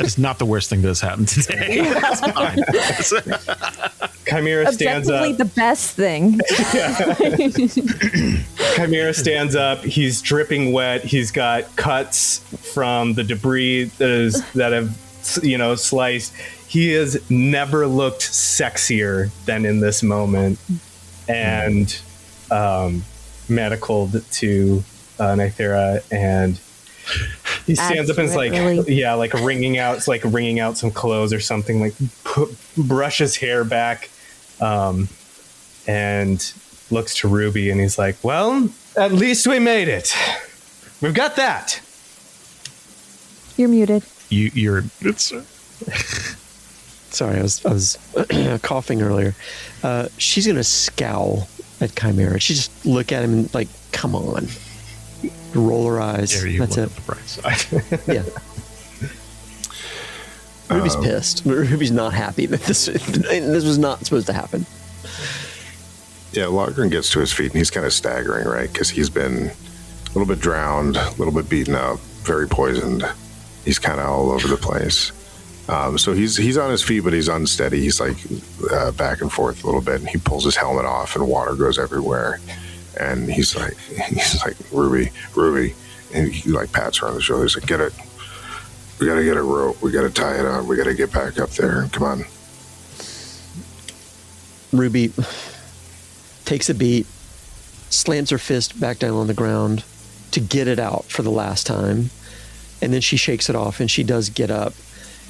is not the worst thing that has happened today. That's fine. Chimera stands up. The best thing. Chimera stands up. He's dripping wet. He's got cuts from the debris that have sliced. He has never looked sexier than in this moment, and medicaled to Nythera, and he stands up and is like, wringing out some clothes or something, like brush his hair back, and looks to Ruby, and he's like, "Well, at least we made it. We've got that." You're muted. Sorry, I was coughing earlier. She's going to scowl at Chimera. She just look at him and like, come on. Roll her eyes. That's it. The bright side. Yeah. Ruby's pissed. Ruby's not happy that this was not supposed to happen. Yeah, Logrhyn gets to his feet, and he's kind of staggering, right? Because he's been a little bit drowned, a little bit beaten up, very poisoned. He's kind of all over the place. So he's on his feet, but he's unsteady. He's like back and forth a little bit, and he pulls his helmet off, and water goes everywhere. And he's like, Ruby, and he like pats her on the shoulder. He's like, get it. We got to get a rope. We got to tie it on. We got to get back up there. Come on. Ruby takes a beat, slams her fist back down on the ground to get it out for the last time. And then she shakes it off, and she does get up.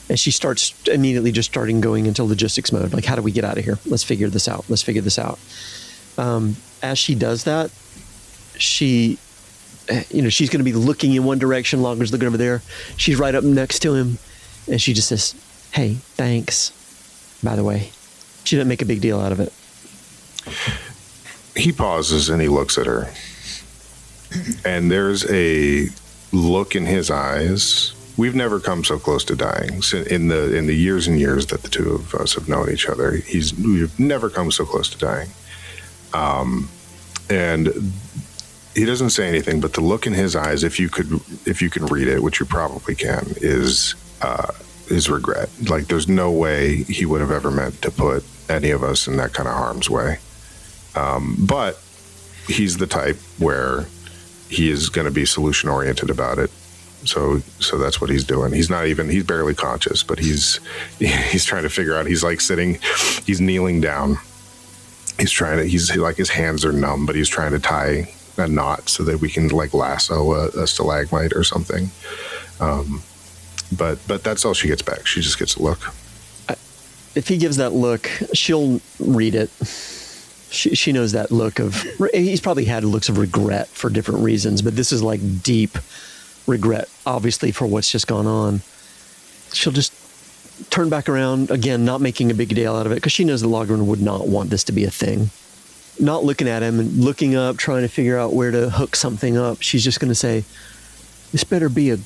And she starts immediately going into logistics mode. Like, how do we get out of here? Let's figure this out. As she does that, she's going to be looking in one direction. Logryn's looking over there. She's right up next to him. And she just says, hey, thanks, by the way. She didn't make a big deal out of it. He pauses and he looks at her. And there's a look in his eyes. We've never come so close to dying in the years and years that the two of us have known each other. We've never come so close to dying, and he doesn't say anything. But the look in his eyes, if you can read it, which you probably can, is regret. Like, there's no way he would have ever meant to put any of us in that kind of harm's way. But he's the type where he is going to be solution oriented about it. So that's what he's doing. He's barely conscious, but he's trying to figure out. He's like he's kneeling down. He's like, his hands are numb, but he's trying to tie a knot so that we can like lasso a stalagmite or something. But that's all she gets back. She just gets a look. If he gives that look, she'll read it. She knows that look of, he's probably had looks of regret for different reasons, but this is like deep regret, obviously, for what's just gone on. She'll just turn back around, again, not making a big deal out of it, because she knows that Logrhyn would not want this to be a thing. Not looking at him and looking up, trying to figure out where to hook something up. She's just going to say, this better be a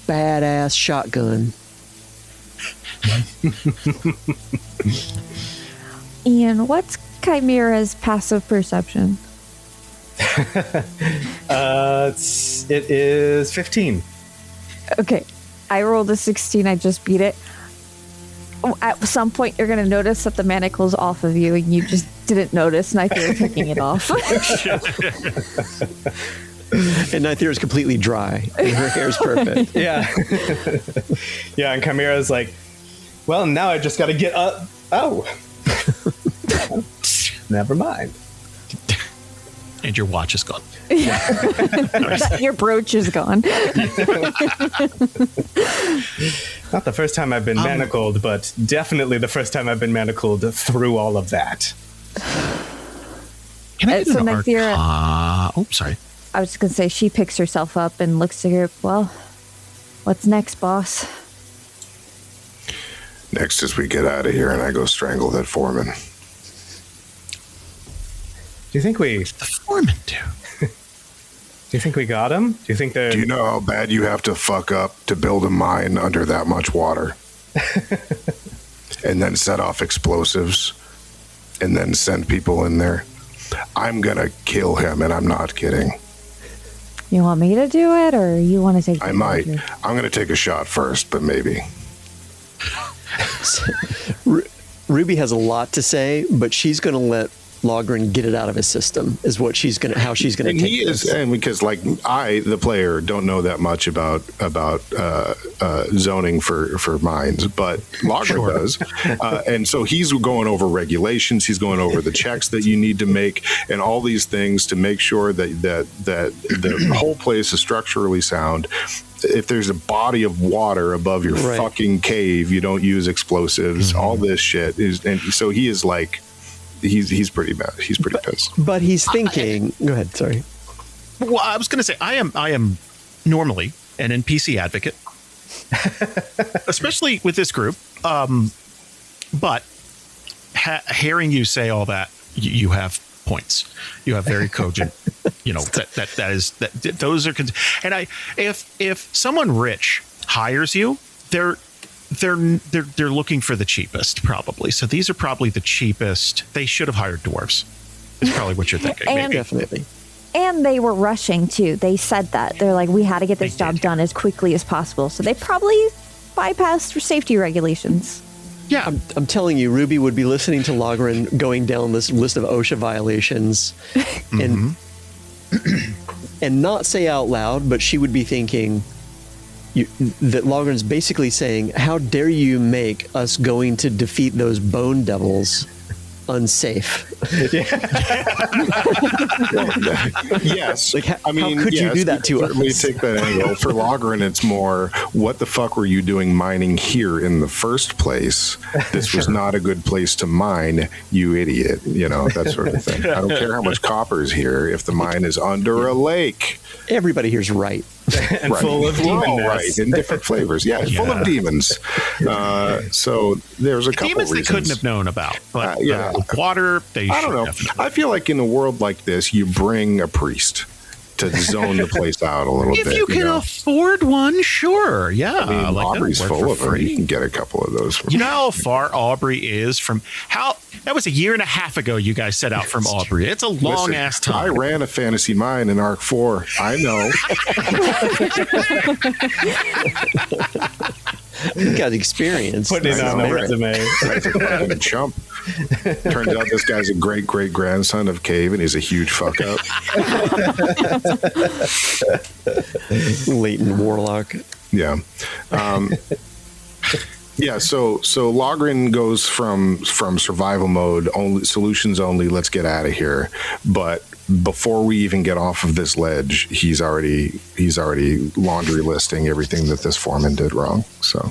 badass shotgun. Ian, what's Chimera's passive perception? It is 15. Okay, I rolled a 16. I just beat it. At some point, you're going to notice that the manacle's off of you, and you just didn't notice, and I feel taking it off. And Nythera's completely dry, and her hair's perfect. Yeah. Yeah, and Chimera's like, well, now I just got to get up. Oh. Never mind. And your watch is gone. Your brooch is gone. Not the first time I've been manacled, but definitely the first time I've been manacled through all of that. Can I get So an Nythera, oh, sorry. I was just going to say, she picks herself up and looks to her. Well, what's next, boss? Next is we get out of here and I go strangle that foreman. Do you think we... The foreman do. Do you think we got him? Do you think they're... Do you know how bad you have to fuck up to build a mine under that much water? And then set off explosives and then send people in there? I'm gonna kill him, and I'm not kidding. You want me to do it, or you want to take I might. I'm gonna take a shot first, but maybe. Ruby has a lot to say, but she's going to let Logrhyn get it out of his system. Is what how she's going to take this. And because like I, the player, don't know that much about zoning for mines, but Logrhyn does, and so he's going over regulations. He's going over the checks that you need to make, and all these things to make sure that the whole place is structurally sound. If there's a body of water above your fucking cave, you don't use explosives. All this shit is, and so he is like, he's pretty bad. He's pretty pissed. But he's thinking. Go ahead. Sorry. Well, I was going to say I am normally an NPC advocate, especially with this group. But hearing you say all that, you have points. You have very cogent. Those are, and if someone rich hires you, they're looking for the cheapest probably. So these are probably the cheapest. They should have hired dwarves. Is probably what you're thinking. And, definitely. And they were rushing too. They said that they're like, we had to get this job done as quickly as possible. So they probably bypassed for safety regulations. Yeah, I'm telling you, Ruby would be listening to Logrhyn going down this list of OSHA violations, and not say out loud, but she would be thinking that Logryn's basically saying, "How dare you make us going to defeat those bone devils unsafe?" Yes. Like, how could you do that to us? Let me take that angle. For Logrhyn, it's more, what the fuck were you doing mining here in the first place? This was not a good place to mine, you idiot. That sort of thing. I don't care how much copper is here if the mine is under a lake. Everybody here's right. And full of demons. Right, in different flavors. Yeah, full of demons. So there's a couple demons reasons. they couldn't have known about. But water, they I don't know. Definitely. I feel like in a world like this, you bring a priest to zone the place out a little bit. If you can afford one, sure. Yeah. I mean, Aubrey's full of them. Free. You can get a couple of those. You know how far Aubrey is from that was a year and a half ago you guys set out from Aubrey. It's a long ass time. I ran a fantasy mine in Arc 4. I know. You got experience. Putting it on the resume. I'm a chump. Turns out this guy's a great-great-grandson of Cave, and he's a huge fuck up. Latent warlock. Yeah. Yeah, so Logrhyn goes from survival mode, only solutions only, let's get out of here. But before we even get off of this ledge, he's already laundry listing everything that this foreman did wrong. So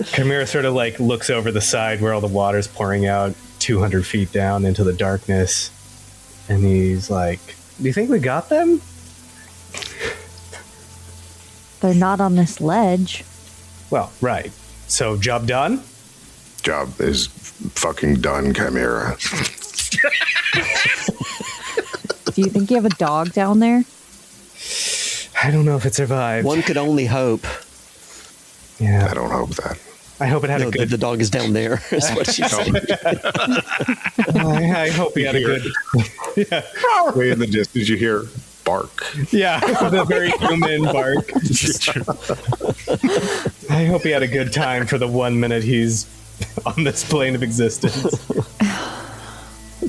Chimera sort of like looks over the side where all the water's pouring out 200 feet down into the darkness, and he's like, "Do you think we got them?" They're not on this ledge. Well, right. So, job done? Job is fucking done, Chimera. Do you think you have a dog down there? I don't know if it survived. One could only hope. Yeah. I don't hope that. I hope it had a good... The dog is down there, is what she's saying. I hope he had a good... Way in the distance, you hear bark. Yeah, the very human bark. I hope he had a good time for the 1 minute he's on this plane of existence.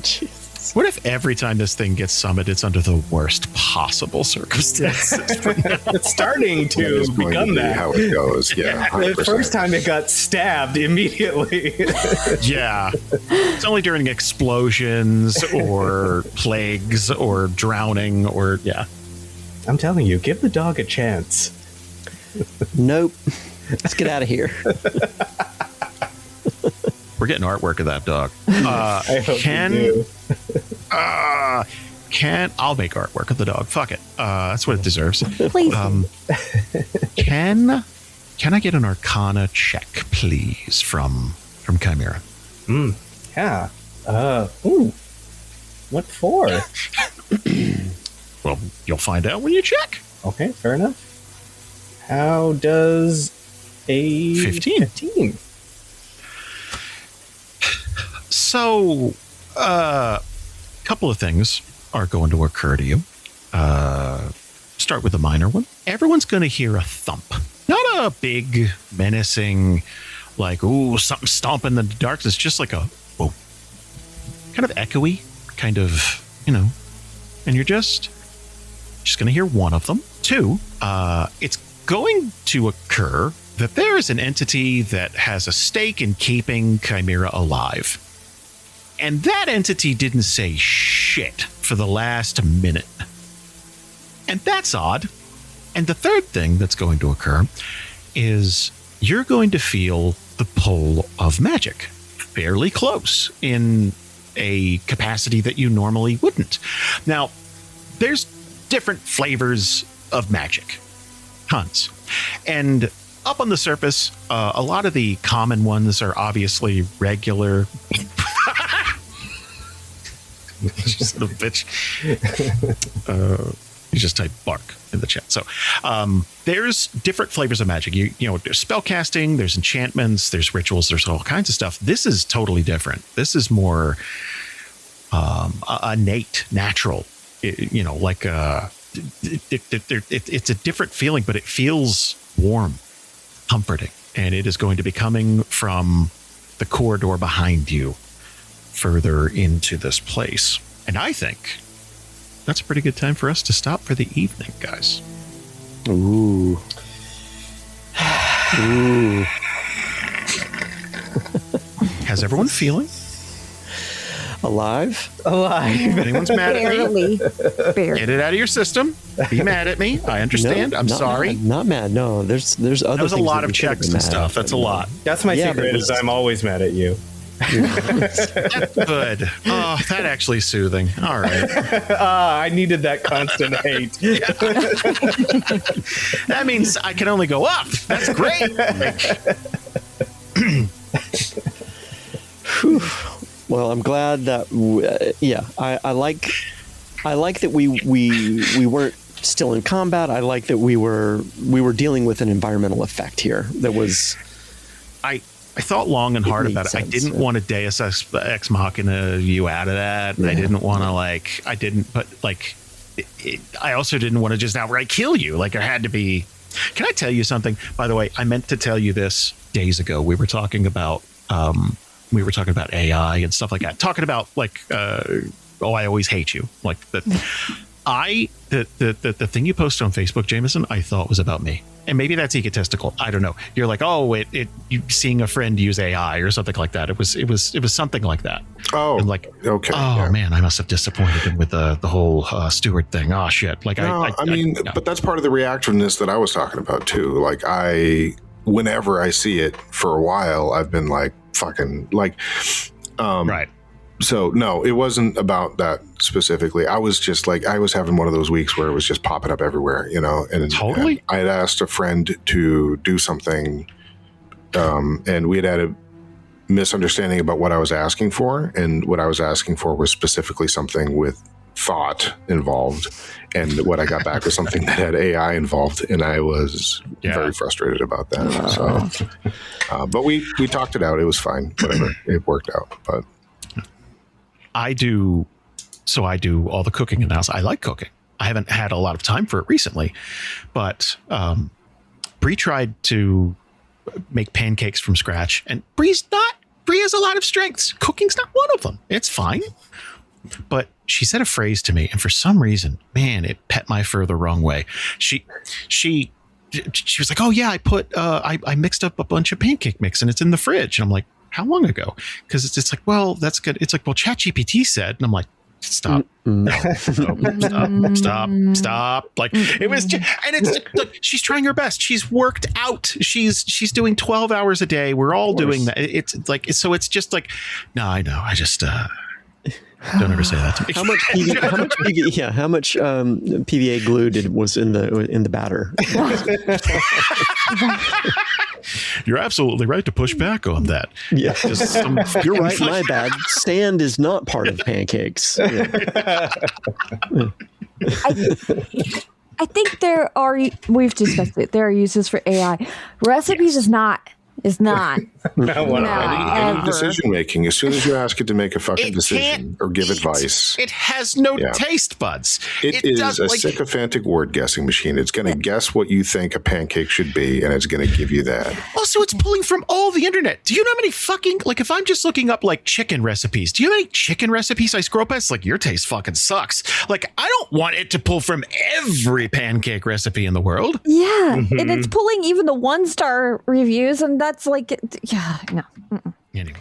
Jesus. What if every time this thing gets summoned, it's under the worst possible circumstances? It's starting to become that. How it goes, yeah. 100%. The first time it got stabbed immediately. Yeah. It's only during explosions or plagues or drowning or, yeah. I'm telling you, give the dog a chance. Nope. Let's get out of here. We're getting artwork of that dog. I hope you do. I'll make artwork of the dog. Fuck it. That's what it deserves. Please. Can I get an Arcana check, please, from Chimera? Yeah. Ooh. What for? Well, you'll find out when you check. Okay, fair enough. How does a 15? So, a couple of things are going to occur to you. Start with the minor one. Everyone's going to hear a thump. Not a big, menacing, like, ooh, something stomping in the darkness. Just like a, whoa. Kind of echoey, kind of, and you're just going to hear one of them. Two, it's going to occur that there is an entity that has a stake in keeping Chimera alive. And that entity didn't say shit for the last minute. And that's odd. And the third thing that's going to occur is you're going to feel the pull of magic fairly close in a capacity that you normally wouldn't. Now, there's different flavors of magic. Tons. And up on the surface, a lot of the common ones are obviously regular... Just a bitch. You just type bark in the chat. So there's different flavors of magic. There's spell casting, there's enchantments, there's rituals, there's all kinds of stuff. This is totally different. This is more innate, natural. It's a different feeling, but it feels warm, comforting, and it is going to be coming from the corridor behind you, further into this place. And I think that's a pretty good time for us to stop for the evening, guys. Ooh. How's everyone feeling? Alive. If anyone's mad at me, Barely. get it out of your system. Be mad at me. I understand. No, I'm sorry. Not mad. No, there's other That was a things lot that of we could have checks been and mad stuff. at, That's a lot. That's my secret, is I'm always mad at you. That's good. Oh, that actually is soothing. All right. I needed that constant hate. That means I can only go up. That's great. Well, I'm glad that. I like that we weren't still in combat. I like that we were dealing with an environmental effect here. That was. I thought long and hard about it. Sense, I didn't want to Deus Ex Machina you out of that. Yeah. I didn't want to I also didn't want to just outright kill you. Like, there had to be. Can I tell you something? By the way, I meant to tell you this days ago. We were talking about AI and stuff like that. Talking about I always hate you. Like that. The thing you posted on Facebook, Jamieson, I thought was about me. And maybe that's egotistical. I don't know. You're like, you seeing a friend use AI or something like that. It was something like that. Oh, and like, okay. Oh yeah. man, I must have disappointed him with the whole Steward thing. Oh shit. Like, no, but that's part of the reactiveness that I was talking about too. Like, whenever I see it for a while, I've been like, fucking like, right. So no, it wasn't about that specifically. I was just like, I was having one of those weeks where it was just popping up everywhere, and totally. I had asked a friend to do something, and we had a misunderstanding about what I was asking for. And what I was asking for was specifically something with thought involved, and what I got back was something that had AI involved, and I was very frustrated about that. So, but we talked it out. It was fine. Whatever, it worked out. But I do all the cooking in the house. I like cooking. I haven't had a lot of time for it recently, but Bree tried to make pancakes from scratch, and Bree has a lot of strengths. Cooking's not one of them. It's fine. But she said a phrase to me, and for some reason, man, it pet my fur the wrong way. She was like, "Oh yeah, I mixed up a bunch of pancake mix, and it's in the fridge." And I'm like, "How long ago?" Because it's like, "Well, that's good." It's like, "Well, ChatGPT said," and I'm like, "Stop, stop!" Like it was, and it's like she's trying her best. She's worked out. She's doing 12 hours a day. We're all doing that. It's like so. It's just like, no, I know. I just. Don't ever say that to me. How much PVA glue was in the batter? You're absolutely right to push back on that. Yeah, you're right. My bad. Sand is not part of pancakes. Yeah. I think we've discussed it. There are uses for AI. Recipes is not. Any decision making, as soon as you ask it to make a fucking decision or give advice, it has no taste buds. It is a sycophantic word guessing machine. It's going to guess what you think a pancake should be, and it's going to give you that. Also, it's pulling from all the internet. Do you know how many fucking, like, if I'm just looking up like chicken recipes, do you know how many chicken recipes I scroll up? It's like, your taste fucking sucks. Like, I don't want it to pull from every pancake recipe in the world. Yeah, and it's pulling even the 1-star reviews, and that's like, yeah, no. Anyway.